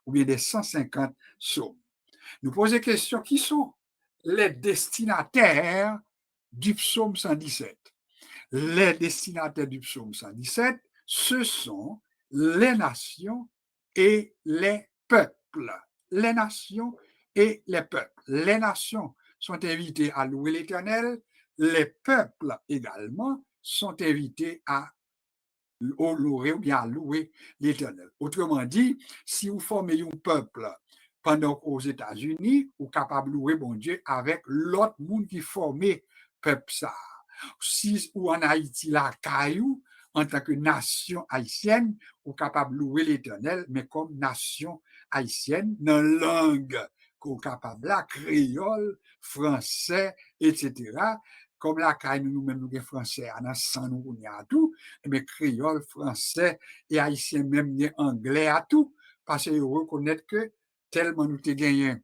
ou bien des 150 psaumes. Nous posons la question, qui sont les destinataires du psaume 117? Les destinataires du psaume 117, ce sont les nations et les peuples. Les nations et les peuples. Les nations sont invitées à louer l'Éternel, les peuples également sont invités à louer ou bien à louer l'Éternel. Autrement dit, si vous formez un peuple pendant qu'aux États-Unis, vous êtes capable de louer bon Dieu avec l'autre monde qui formait peuple ça. Si ou en Haïti, la caillou, en tant que nation haïtienne, vous êtes capable de louer l'Éternel, mais comme nation haïtienne, dans la langue qu'on est capable, la créole, français, etc. Comme la caille, nous-mêmes, nous sommes français, dans sang, nous à tout, mais créole, français et haïtien, même anglais à tout, parce que reconnaître que tellement nous avons gagné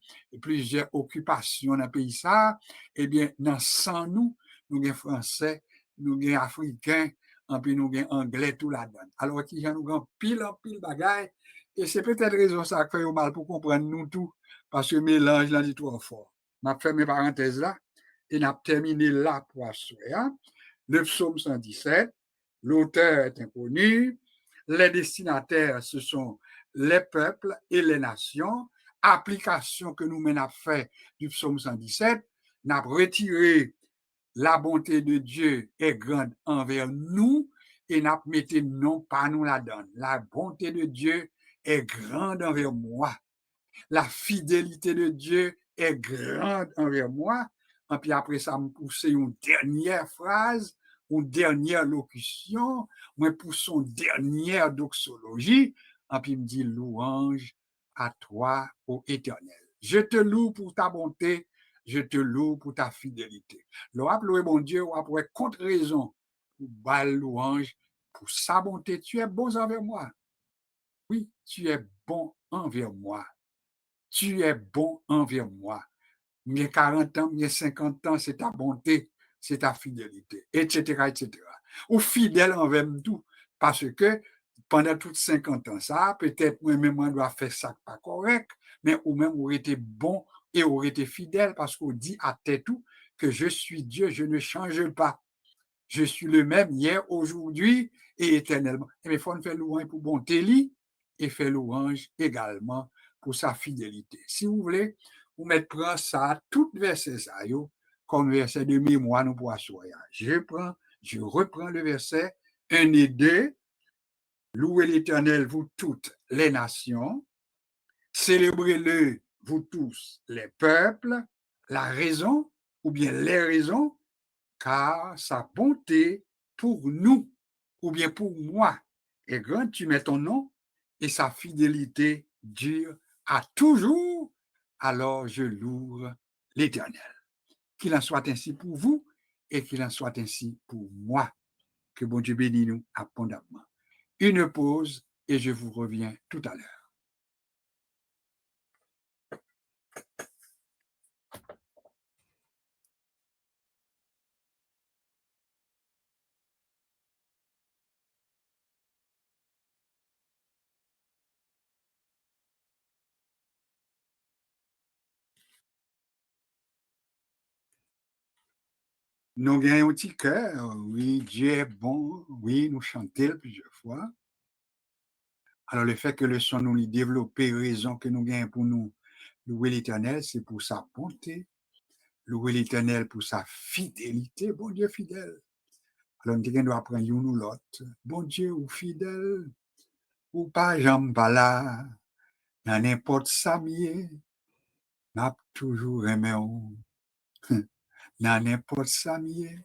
plusieurs occupations dans le pays, ça, eh bien, dans sang, nous avons français, nous avons africains, et puis nous avons anglais, tout là-dedans. Alors, nous avons pile en pile bagaille, et c'est peut-être raison ça qui fait mal pour comprendre nous tout, parce que le mélange là est trop fort. Je fait mes parenthèses là, et on a terminé là pour assurer. Le psaume 117, l'auteur est inconnu, les destinataires, ce sont les peuples et les nations. Application que nous menons fait du psaume 117, n'a retiré la bonté de Dieu est grande envers nous et n'a mis non pas nous la donne. La bonté de Dieu est grande envers moi. La fidélité de Dieu est grande envers moi. Et puis après ça, me pousse une dernière phrase, une dernière locution, moi pousse une dernière doxologie, et puis il me dit louange à toi, ô Éternel. Je te loue pour ta bonté, je te loue pour ta fidélité. Le louer mon Dieu, ou après contre-raison, pour bal louange, pour sa bonté, tu es bon envers moi. Oui, tu es bon envers moi. Tu es bon envers moi. Mes 40 ans, mes 50 ans, c'est ta bonté, c'est ta fidélité, etc., etc. Ou fidèle envers tout, parce que pendant toutes 50 ans, ça, peut-être moi-même, on doit faire ça pas correct, mais ou même, on été bon et on été fidèle, parce qu'on dit à tête tout que je suis Dieu, je ne change pas. Je suis le même hier, aujourd'hui et éternellement. Et il faut faire louange pour bonté et faire louange également pour sa fidélité. Si vous voulez, vous mettez prendre ça, tout verset ça, comme verset de mémoire, nous pourrons sourire. Je reprends le verset 1 et 2. Louez l'Éternel, vous toutes les nations. Célébrez-le, vous tous les peuples. La raison, ou bien les raisons, car sa bonté pour nous, ou bien pour moi, est grande, tu mets ton nom, et sa fidélité dure à toujours, alors je loue l'Éternel. Qu'il en soit ainsi pour vous, et qu'il en soit ainsi pour moi. Que bon Dieu bénisse nous abondamment. Une pause, et je vous reviens tout à l'heure. Nous gagnons un petit cœur, oui, Dieu est bon, oui, nous chantons plusieurs fois. Alors, le fait que le son nous développé, raison que nous gagnons pour nous louer l'Éternel, c'est pour sa bonté, louer l'Éternel pour sa fidélité, bon Dieu fidèle. Alors, nous doit apprendre une ou l'autre, bon Dieu ou fidèle, ou pas, j'en pas là, dans n'importe sa mieux, n'a toujours aimé ou, n'a n'importe ça mieux,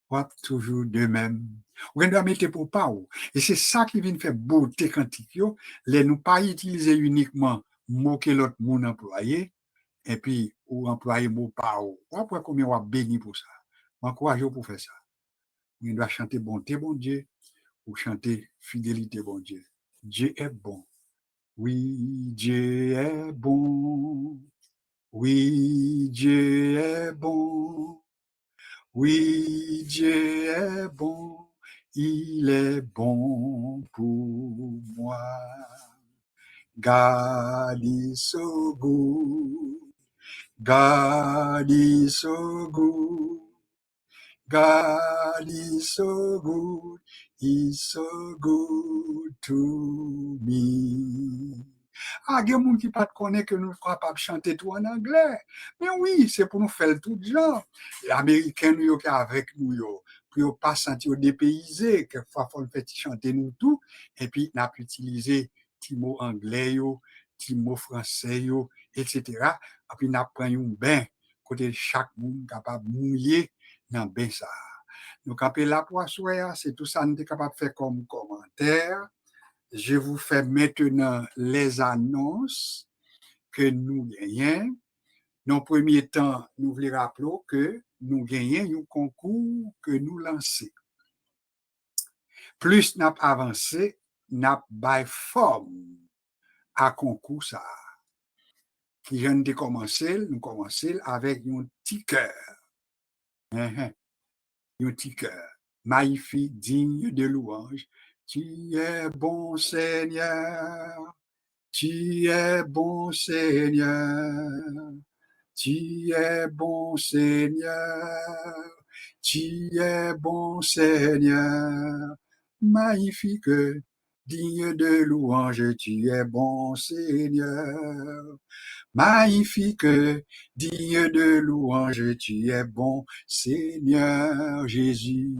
ou toujours de même. Ou doit mettre pour pas ou. Et c'est ça qui vient faire beauté cantique yo, les nous pas utiliser uniquement mot que l'autre monde employé, et puis ou employer mot pas ou. Ou après combien on béni pour ça. M'encourage pour faire ça. On doit chanter bonté, bon Dieu, ou chanter fidélité, bon Dieu. Dieu est bon. Oui, Dieu est bon. Oui, Dieu est bon. Oui, Dieu est bon. Il est bon pour moi. God is so good. God is so good. God is so good. He's so good to me. Ah, il y a des gens qui ne connaissent pas que nous sommes capables de chanter tout en anglais. Mais oui, c'est pour nous faire tout genre. Les Américains, nous sommes avec nous, pour ne pas sentir dépaysés. Quelquefois, il faut faire chanter nous tout. Et puis, on a utilisé des mots anglais, des mots français, etc. Et puis, on a pris un bain, côté chaque monde capable de mouiller dans le bain. Ça. Donc, après la poisson, c'est tout ça, nous sommes capables de faire comme commentaire. Je vous fais maintenant les annonces que nous gagnons. Dans le premier temps, nous voulons rappeler que nous gagnons un concours que nous lançons. Plus nous avancé, nous avons forme à concours ça. Qui vient de commencer, nous commençons avec un petit cœur. Un petit cœur. Magnifique, digne de louange. Tu es bon, Seigneur. Tu es bon, Seigneur. Tu es bon, Seigneur. Tu es bon, Seigneur. Magnifique, digne de louange. Tu es bon, Seigneur. Magnifique, digne de louange. Tu es bon, Seigneur Jésus.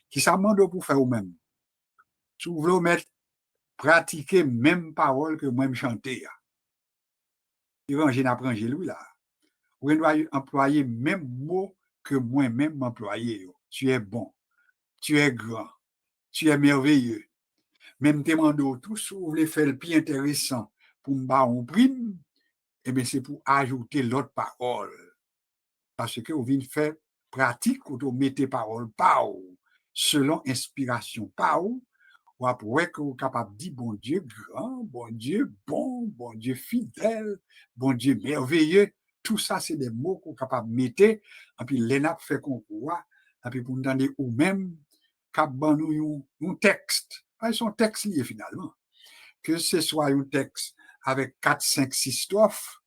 Qui ça demande pour faire ou même? Si vous voulez mettre pratiquer même parole que moi-même chanter. Évangile apprend lui là. Vous devez employer même mot que moi-même employé. Tu es bon, tu es grand, tu es merveilleux. Même demande tout si vous voulez faire le plus intéressant pour me battre en prime, eh bien c'est pour ajouter l'autre parole. Parce que vous venez faire pratique ou vous mettez parole par selon inspiration par ou après que vous êtes capable de dire bon Dieu grand, bon Dieu bon, bon Dieu fidèle, bon Dieu merveilleux. Tout ça, c'est des mots qu'on est capable de mettre, et puis l'ENAP fait concours, et puis pour nous donner ou même, cap nous un texte. C'est son texte lié finalement. Que ce soit un texte avec 4, 5, 6 strophes,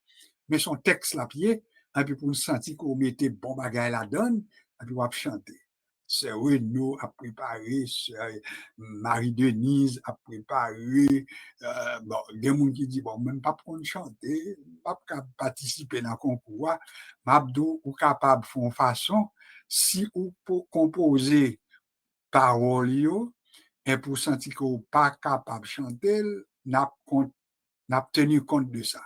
mais son texte la pied, et puis pour nous sentir qu'on mettait bon bagage la donne, et puis on va chanter. C'est Renaud a préparé, Marie-Denise a préparé, bon, il y a des gens qui disent, bon, même pas pour chanter, pas participer dans le concours, Mabdou ou capable de faire façon, si ou pour composer paroles, et pour sentir qu'on n'est pas capable de chanter, n'a tenu compte de ça.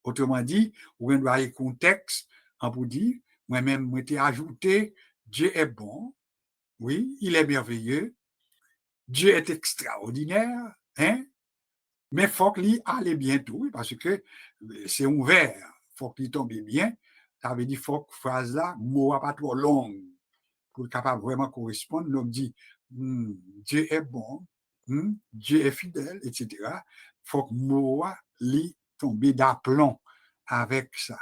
Autrement dit, on doit aller contexte, on peut dire, moi-même, moi, j'ai ajouté, Dieu est bon, oui, il est merveilleux. Dieu est extraordinaire, hein? Mais il faut qu'il aille bientôt, parce que c'est ouvert. Il faut qu'il tombe bien. Ça veut dire qu'il faut que la phrase là, mot pas trop long, pour être capable vraiment correspondre. Donc, dit, Dieu est bon, Dieu est fidèle, etc. Il faut que le mot tombe d'aplomb avec ça.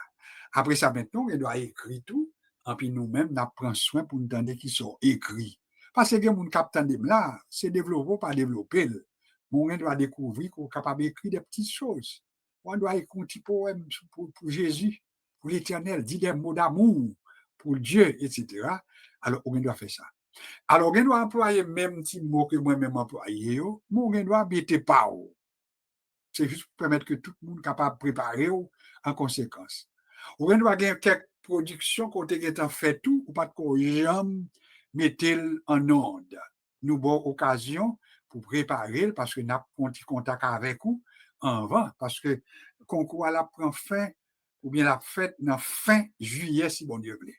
Après ça, maintenant, on doit écrire tout, et puis nous-mêmes, on prend soin pour nous donner qui sont écrits. Parce que les gens qui attendent là, c'est développer, pas développer. On doit découvrir qu'on est capable d'écrire des petites choses. On doit écrire un petit poème pour Jésus, pour l'Éternel, dire des mots d'amour pour Dieu, etc. Alors, on doit faire ça. Alors, on doit employer même petit mot que moi-même employé, mais on doit mettre pas. C'est juste pour permettre que tout le monde soit capable de préparer en conséquence. On doit avoir quelques productions qui ont fait tout, ou pas qu'on jamais mettre en onde. Nous avons occasion pour préparer, parce que nous avons un contact avec vous avant, parce que le concours prend fin ou bien la fête dans fin juillet, si bon Dieu plaît.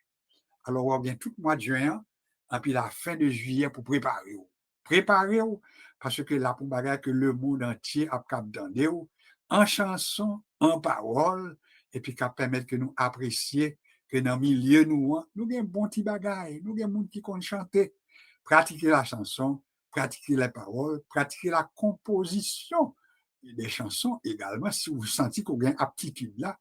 Alors, on vient tout le mois de juin, et puis la fin de juillet pour préparer. Préparer, parce que là, pour bagarre que le monde entier a capté en chanson, en parole, et puis qui permettre que nous apprécions que dans le milieu, nous avons un bon petit bagage, nous avons un monde qui compte chanter, pratiquer la chanson, pratiquer les paroles, pratiquer la composition des chansons également, si vous sentez qu'on a une aptitude là,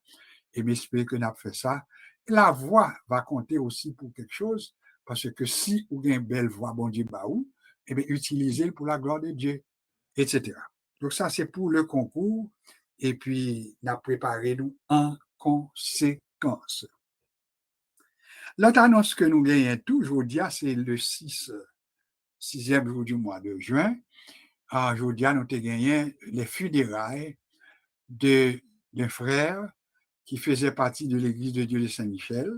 et m'espérer que nous avons fait ça. La voix va compter aussi pour quelque chose, parce que si vous avez une belle voix, bon Dieu, bah où, eh bien, utilisez-le pour la gloire de Dieu, etc. Donc ça, c'est pour le concours, et puis, nous préparé nous en conséquence. L'autre annonce que nous gagnons tout, je vous dis, c'est le 6e jour du mois de juin. Je vous dis, nous avons gagné les funérailles d'un frère qui faisait partie de l'Église de Dieu de Saint-Michel.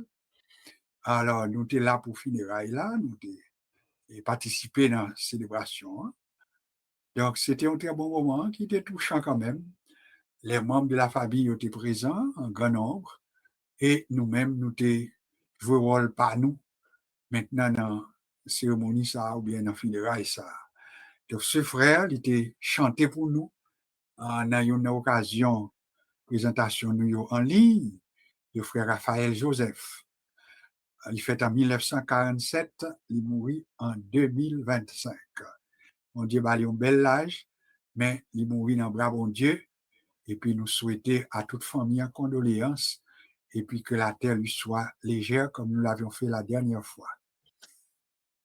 Alors, nous étions là pour funérailles là, nous étions participé dans la célébration. Donc, c'était un très bon moment qui était touchant quand même. Les membres de la famille étaient présents en grand nombre et nous-mêmes, nous étions joué rôle par nous maintenant dans la cérémonie ça ou bien dans la funérailles ça. Donc, ce frère, il était chanté pour nous en ayant une occasion, présentation nous en ligne, le frère Raphaël Joseph. Il fait en 1947, il mourit en 2025. Mon Dieu, il a un bel âge, mais il mourit dans le bras bon Dieu. Et puis nous souhaiter à toute famille en condoléances et puis que la terre lui soit légère comme nous l'avions fait la dernière fois.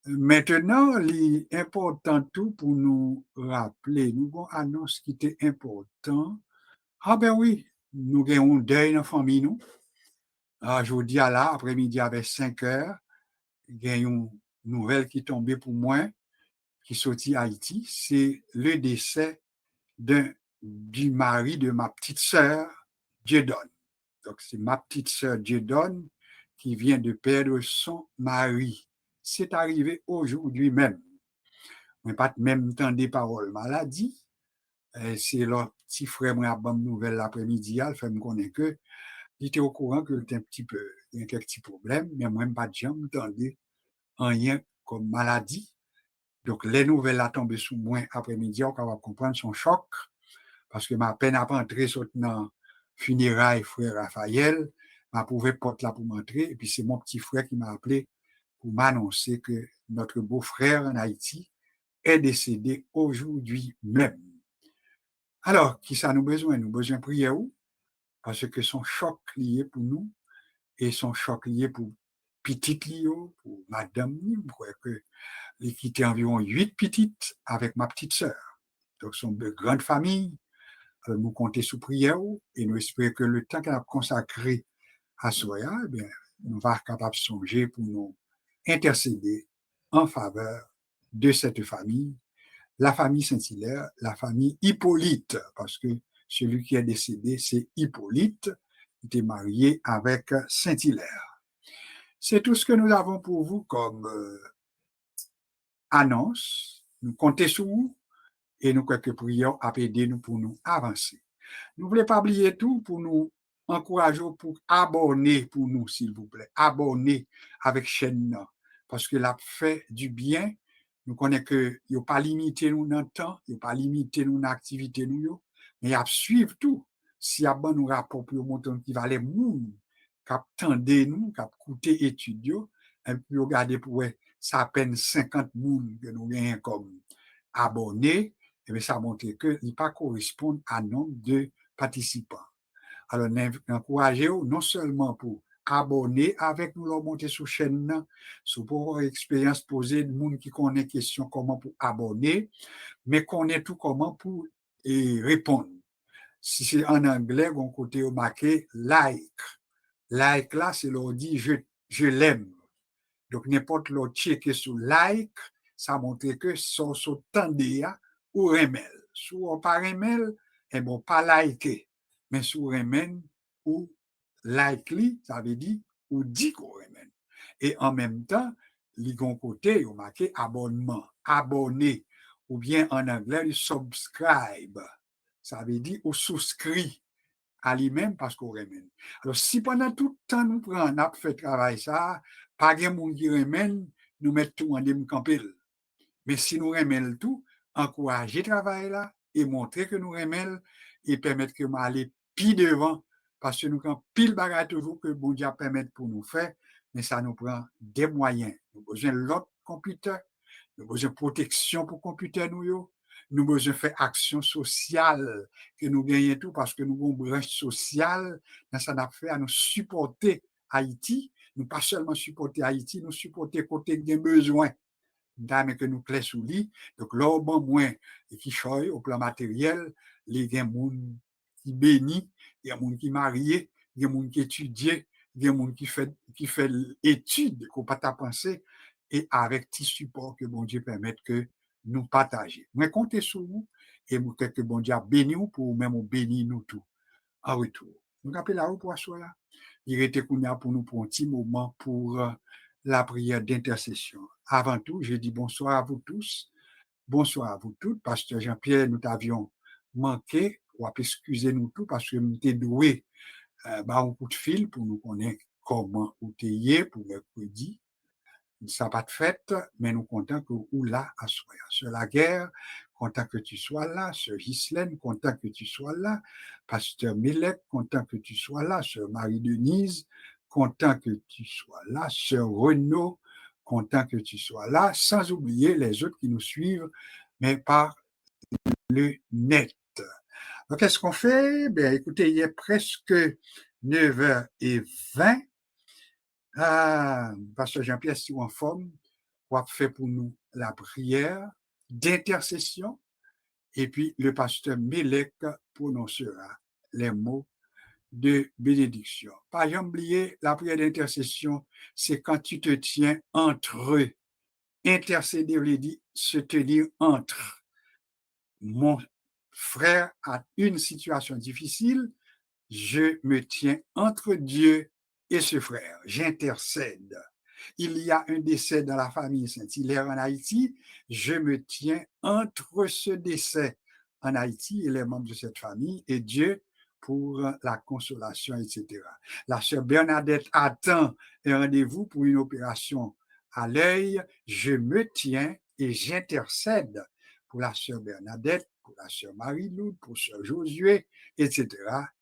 Maintenant, l'important tout pour nous rappeler, nous avons annonce qui était important. Ah ben oui, nous avons un deuil dans la famille, nous. Je vous dis à là, après-midi avec 5 heures, il y a une nouvelle qui est tombée pour moi, qui sortit à Haïti, c'est le décès du mari de ma petite sœur, Dieudonne. Donc, c'est ma petite sœur Dieudonne qui vient de perdre son mari. C'est arrivé aujourd'hui même. Mais pas même temps des paroles maladie. C'est leur petit frère, moi, à bonne nouvelle l'après-midi, il fait me connaître que il était au courant que c'était un petit peu, il y a quelques petits problèmes, mais moi, pas de jamais entendu rien comme maladie. Donc, les nouvelles a tombé sous moi après-midi, on va comprendre son choc, parce que ma peine à entrer dans funérailles frère Raphaël, m'a prouvé porte là pour m'entrer, et puis c'est mon petit frère qui m'a appelé pour m'annoncer que notre beau-frère en Haïti est décédé aujourd'hui même. Alors, qui ça nous besoin? Nous besoin de prier où? Parce que son choc lié pour nous, et son choc lié pour petite Lio, pour madame, je crois que il quittait environ 8 petites avec ma petite sœur. Donc, sont de grandes familles. Nous comptons sous prière et nous espérons que le temps qu'elle a consacré à Soya, eh bien, nous va être capable de songer pour nous intercéder en faveur de cette famille, la famille Saint-Hilaire, la famille Hippolyte, parce que celui qui est décédé, c'est Hippolyte, qui était marié avec Saint-Hilaire. C'est tout ce que nous avons pour vous comme annonce. Nous comptons sur vous et nous quelques prières à aider nous pour nous avancer. Nous voulons pas oublier tout pour nous encourager pour abonner pour nous, s'il vous plaît. Abonner avec chaîne parce que la fait du bien. Nous connaissons que il n'y a pas limité nous dans le temps, il n'y a pas limité nous dans l'activité nous, mais il y a suivre tout. Si y a bon nous rapport pour montrer qui va les moun, cap tendez nous, cap coûter étudio, et puis regarder pour ça à peine 50 moun que nous gagnons comme abonnés, et bien ça montre que il pas correspond à nombre de participants. Alors, encouragez-vous non seulement pour abonner avec nous, leur monter sur chaîne, sur pour expérience posée de monde qui connaît question comment pour abonner, mais connaît tout comment pour répondre. Si c'est en anglais, on côté au marqué like. Like là, c'est leur dit je l'aime. Donc, n'importe l'autre checker sur like, ça montre que son tendé ou remel. Si on pas remel, et bon, pas liker. Mais si on remel ou like li, ça veut dire ou dit qu'on remel. Et en même temps, li gon côté, on marqué abonnement, abonné, ou bien en anglais, subscribe. Ça veut dire ou souscrit. à lui-même parce qu'on remène. Alors, si pendant tout le temps nous prenons, nous fait travail ça, pas de monde qui remène, nous mettons tout en dem camper. Mais si nous remène tout, encourager le travail là et montrer que nous remène et permettre que nous aller plus devant parce que nous avons pile bagage toujours que bon Dieu permet pour nous faire, mais ça nous prend des moyens. Nous avons besoin de l'autre computer, nous avons besoin de protection pour le computer nous, nous avons besoin de faire action sociale que nous gagnons tout parce que nous avons une branche sociale, ça n'a fait à nous supporter Haïti, nous pas seulement supporter Haïti, nous supporter côté des besoins. Dame que nous clés sous lit, donc là, au bon moins, et qui choye au plan matériel, les gens qui bénit, il y a des gens qui marié, il y a des gens qui étudie, il y a des gens qui fait études qu'on pas ta pensée, et avec petit support que bon Dieu permette que nous partager. Moi, comptez sur vous, et moi, que bon Dieu béni pour même bénir nous tous en retour. Nous appelons là pour asseoir là. Il était pour nous pour un petit moment pour la prière d'intercession. Avant tout, je dis bonsoir à vous tous, bonsoir à vous toutes, Pasteur Jean-Pierre, nous t'avions manqué, ou excusez-nous tous parce que nous t'ai doué un coup de fil pour nous connaître comment vous t'ayez pour mercredi. Ça n'a pas de fête, mais nous comptons que vous là à soi. Sur la guerre, content que tu sois là. Sur Ghislaine, content que tu sois là. Pasteur Millet, content que tu sois là. Sur Marie-Denise, content que tu sois là. Sur Renaud, content que tu sois là. Sans oublier les autres qui nous suivent, mais par le net. Donc, qu'est-ce qu'on fait? Ben, écoutez, il est presque 9h20. Pasteur Jean-Pierre, si vous en forme, va faire pour nous la prière d'intercession et puis le pasteur Melek prononcera les mots de bénédiction. Pas jamais oublier, la prière d'intercession, c'est quand tu te tiens entre eux. Intercéder veut dire se tenir entre. Mon frère a une situation difficile, je me tiens entre Dieu et ce frère. J'intercède. Il y a un décès dans la famille Saint-Hilaire en Haïti. Je me tiens entre ce décès en Haïti et les membres de cette famille et Dieu pour la consolation, etc. La sœur Bernadette attend un rendez-vous pour une opération à l'œil. Je me tiens et j'intercède pour la sœur Bernadette, pour la sœur Marie-Lou, pour sœur Josué, etc.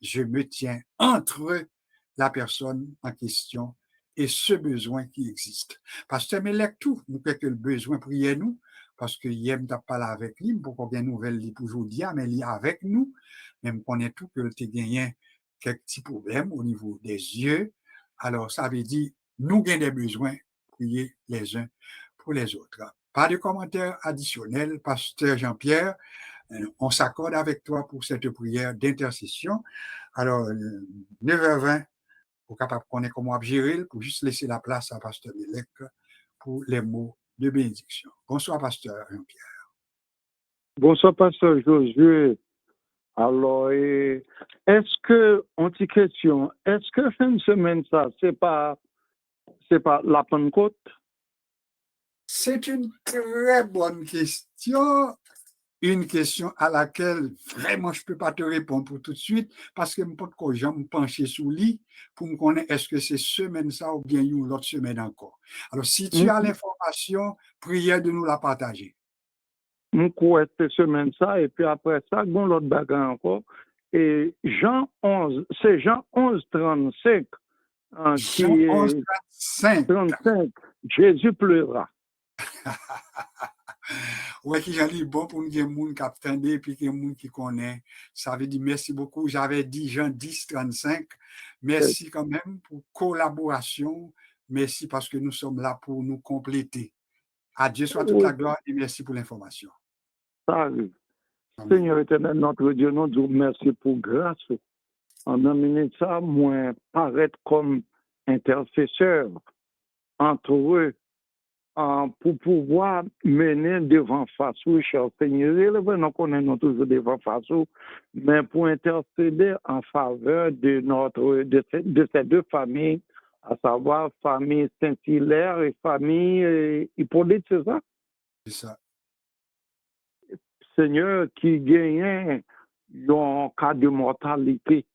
Je me tiens entre la personne en question et ce besoin qui existe. Pasteur Melek, tout, nous que le besoin, priez-nous, parce que hier, nous parlé avec lui, pour qu'on ait une nouvelle pour aujourd'hui, mais il est avec nous, même qu'on est tout, que tu as gagné quelques petits problèmes au niveau des yeux. Alors, ça veut dire, nous avons des besoins, prier les uns pour les autres. Pas de commentaires additionnels, Pasteur Jean-Pierre, on s'accorde avec toi pour cette prière d'intercession. Alors, 9h20, pour capable connaître comment gérer, pour juste laisser la place à Pasteur Melek pour les mots de bénédiction. Bonsoir, Pasteur Jean-Pierre. Bonsoir, Pasteur Josué. Alors, est-ce que, on dit question, est-ce que fin de semaine, ça, c'est pas la Pentecôte? C'est une très bonne question. Une question à laquelle vraiment je ne peux pas te répondre pour tout de suite parce que je ne peux pas me pencher sous le lit pour me connaître est-ce que c'est semaine ça ou bien une autre semaine encore. Alors, si tu as l'information, prière de nous la partager. Je crois que c'est semaine ça et puis après ça, bon l'autre bagarre encore. Et Jean 11, c'est Jean 11, 35. Jean 11, 35. Jésus pleura. Oui, qui j'en dis bon pour nous, il y a des gens qui attendent et puis il y a des gens qui connaissent. Ça veut dire merci beaucoup. J'avais dit Jean 10, 35. Merci quand même pour collaboration. Merci parce que nous sommes là pour nous compléter. À Dieu soit toute la gloire et merci pour l'information. Ça arrive. Seigneur éternel, notre Dieu, nous disons merci pour grâce. En amenant ça, moi, paraître comme intercesseur entre eux pour pouvoir mener devant face, oui, cher Seigneur. Nous connaissons toujours devant face, mais pour intercéder en faveur de ces deux familles, à savoir famille Saint-Hilaire et famille Hippolyte, c'est ça? C'est ça. Seigneur, qui gagne un cas de mortalité.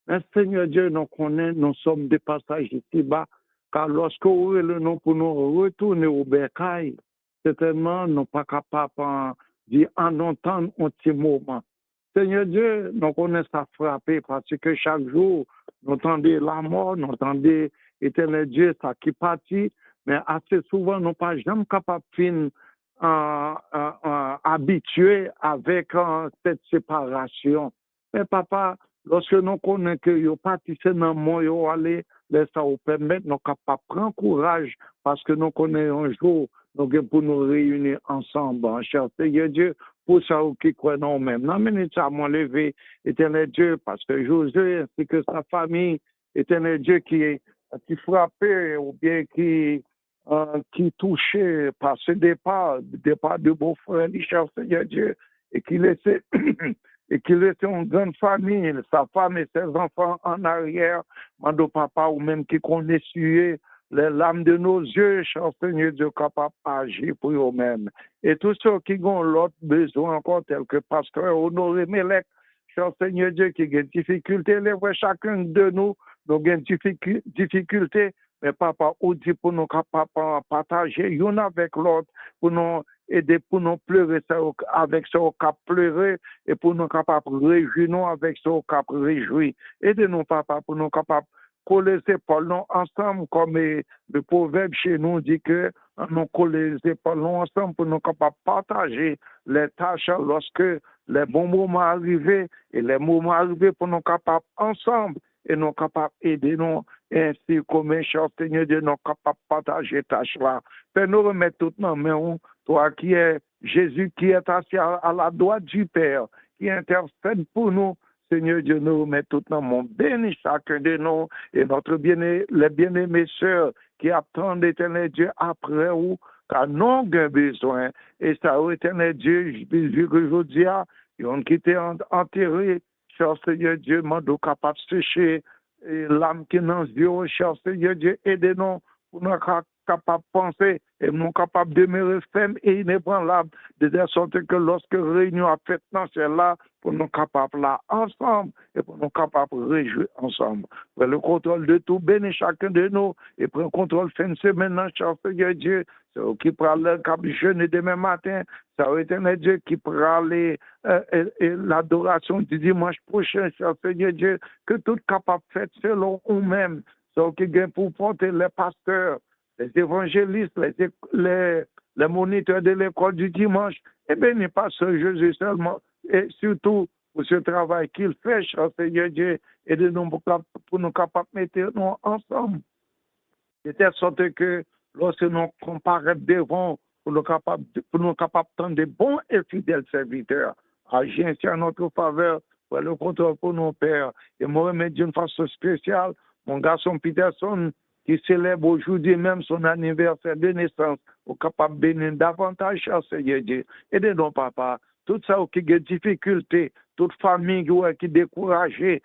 Mais Seigneur Dieu, nous connaissons, nous sommes des passages ici-bas, car lorsque nous le nom pour nous retourner au bercail, certainement, nous ne sommes pas capables d'en entendre un petit moment. Seigneur Dieu, nous connaissons ça frapper parce que chaque jour, nous entendons la mort, nous entendons éternel Dieu, ça qui partit, mais assez souvent, nous ne sommes pas jamais capables de habitués avec cette séparation. Mais papa, lorsque nous connaissons que nous partissons dans le monde, nous allons laisser ça nous permettre, nous capables de prendre courage parce que nous connaissons un jour, nous pour nous réunir ensemble, cher Seigneur Dieu, pour ça qui croit en nous-mêmes. Non, mais ça m'a levé, éternel Dieu, parce que Josué ainsi que sa famille, éternel Dieu qui frappait ou bien qui touchait par ce départ de beau-frère, cher Seigneur Dieu, et qui laissait et qui laissait une grande famille, sa femme et ses enfants en arrière, mando papa ou même qui connaît suer les larmes de nos yeux, cher Seigneur Dieu, capable d'agir pour eux-mêmes. Et tous ceux qui ont l'autre besoin encore, tel que pasteur Honoré Melek, cher Seigneur Dieu, qui a des difficultés, les voit chacun de nous, nous avons des difficultés, mais papa, ou dit pour nous capables partager l'un avec l'autre, pour nous aider, pour nous pleurer avec ce cap pleurer, et pour nous capables de réjouir avec ce cap réjouir. Aidez-nous, papa, pour nous capables coller les épaules ensemble, comme le proverbe chez nous dit que nous coller les épaules ensemble pour nous capables de partager les tâches lorsque les bons moments arrivent et les moments arrivés pour nous capables ensemble et nous capables d'aider nous ainsi comme cher Seigneur Dieu nous capables de partager les tâches là. Fais nous remettre tout dans main, toi qui es Jésus qui est assis à la droite du Père, qui intercède pour nous. Seigneur Dieu, nous remet tout dans mon béni chacun de nous et notre les bien-aimés sœurs qui attendent l'éternel Dieu après ou car nous avons besoin. Et ça, éternel Dieu, vu que je dis, ils ont quitté enterré, cher Seigneur Dieu, nous capable de sécher l'âme qui est dans Dieu, cher Seigneur Dieu, aidez-nous pour nous capables de penser et nous capables de demeurer fermes et inébranlables, de telle sorte que lorsque réunion a fait dans celle-là, pour nous capables là ensemble et pour nous capables de réjouir ensemble. Pour le contrôle de tout, bénis chacun de nous et prends contrôle fin de semaine, cher Seigneur Dieu. C'est eux qui prend le cap jeûner demain matin. Ça va être un Dieu qui prend l'adoration du dimanche prochain, cher Seigneur Dieu, que tout capable fait selon nous-mêmes. C'est eux qui viennent pour porter les pasteurs, les évangélistes, les moniteurs de l'école du dimanche. Eh bien, n'est pas ce Jésus seulement, et surtout pour ce travail qu'il fait, cher Seigneur Dieu, et de nous pour nous capables de mettre nous ensemble. De telle sorte que lorsque nous comparons devant, pour nous capables de de bons et fidèles serviteurs, agir ainsi en notre faveur, pour le contrôle pour nos pères. Et moi, remettre d'une façon spéciale, mon garçon Peterson, qui célèbre aujourd'hui même son anniversaire de naissance, pour capable de bénir davantage, cher Seigneur Dieu. Aidez-nous, papa. Tout ça qui a des difficultés, toute famille qui est découragée,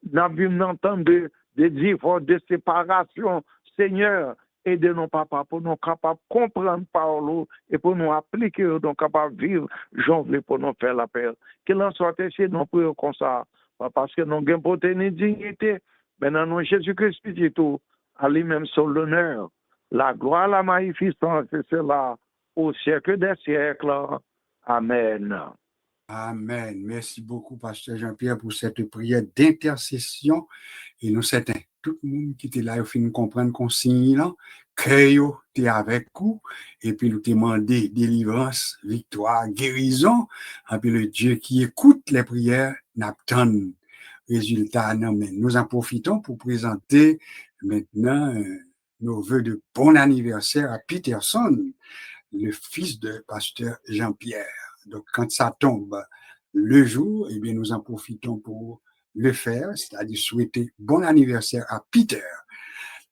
d'entendre des divorces, des séparations. Seigneur, aidez-nous, papa, pour nous capables de comprendre par l'eau et pour nous appliquer, nous capables de vivre, j'en veux pour nous faire la paix. Qu'il en soit ainsi, nous prions comme ça, parce que nous avons pour tenir dignité, mais dans nous, Jésus-Christ dit tout, à lui-même sur l'honneur, la gloire, la magnificence, c'est cela, au siècle des siècles. Amen. Amen. Merci beaucoup, Pasteur Jean-Pierre, pour cette prière d'intercession. Et nous, c'est tout le monde qui était là, il faut nous comprendre qu'on signe là, que tu es avec nous, et puis nous demander délivrance, victoire, guérison, et puis le Dieu qui écoute les prières n'attend résultat. Non, mais nous en profitons pour présenter maintenant nos vœux de bon anniversaire à Peterson, le fils de Pasteur Jean-Pierre. Donc, quand ça tombe le jour, eh bien, nous en profitons pour le faire, c'est-à-dire souhaiter bon anniversaire à Peter.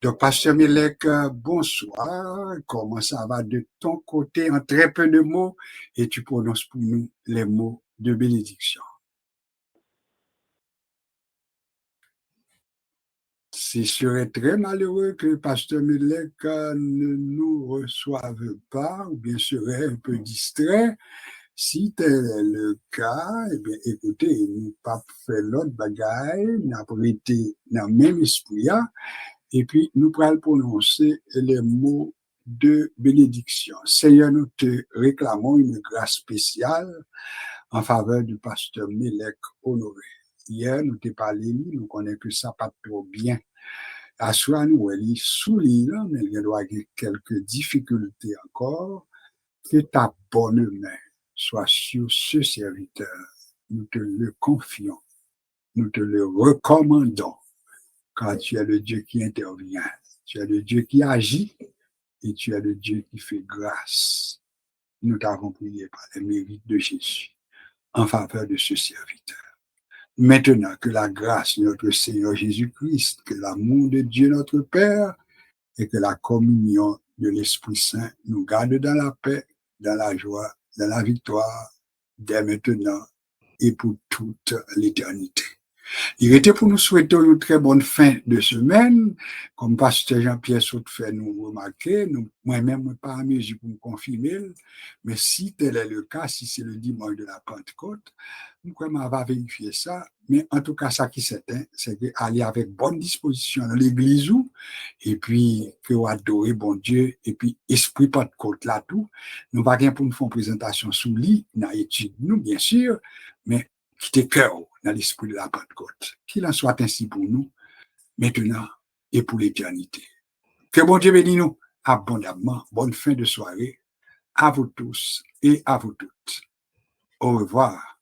Donc, Pasteur Melek, bonsoir. Comment ça va de ton côté en très peu de mots et tu prononces pour nous les mots de bénédiction. Ce serait très malheureux que Pasteur Melek ne nous reçoive pas ou bien serait un peu distrait. Si tel est le cas, eh bien, écoutez, nous pas fait l'autre bagaille, n'a pas été dans le même esprit, et puis nous pourrons prononcer les mots de bénédiction. Seigneur, nous te réclamons une grâce spéciale en faveur du pasteur Melek Honoré. Hier, nous t'ai parlé, nous connaissons que ça pas trop bien. À soi, nous, elle est sous l'île, mais il doit y avoir quelques difficultés encore. Que ta bonne main soit sur ce serviteur. Nous te le confions. Nous te le recommandons. Car tu es le Dieu qui intervient. Tu es le Dieu qui agit et tu es le Dieu qui fait grâce. Nous t'avons prié par les mérites de Jésus en faveur de ce serviteur. Maintenant que la grâce de notre Seigneur Jésus-Christ, que l'amour de Dieu notre Père et que la communion de l'Esprit Saint nous garde dans la paix, dans la joie, dans la victoire, dès maintenant et pour toute l'éternité. Il était pour nous souhaiter une très bonne fin de semaine. Comme pasteur Jean-Pierre Saute fait nous remarquer, moi-même, pas à mesure pour me confirmer, mais si tel est le cas, si c'est le dimanche de la Pentecôte, nous on va vérifier ça. Mais en tout cas, ça qui est certain, c'est qu'aller avec bonne disposition dans l'église, et puis que vous adorez bon Dieu, et puis esprit Pentecôte là tout, nous va bien pour nous faire une présentation sous lit, dans l'étude, nous, bien sûr, mais qui te cœur dans l'esprit de la Pentecôte. Qu'il en soit ainsi pour nous, maintenant et pour l'éternité. Que bon Dieu bénisse nous abondamment. Bonne fin de soirée à vous tous et à vous toutes. Au revoir.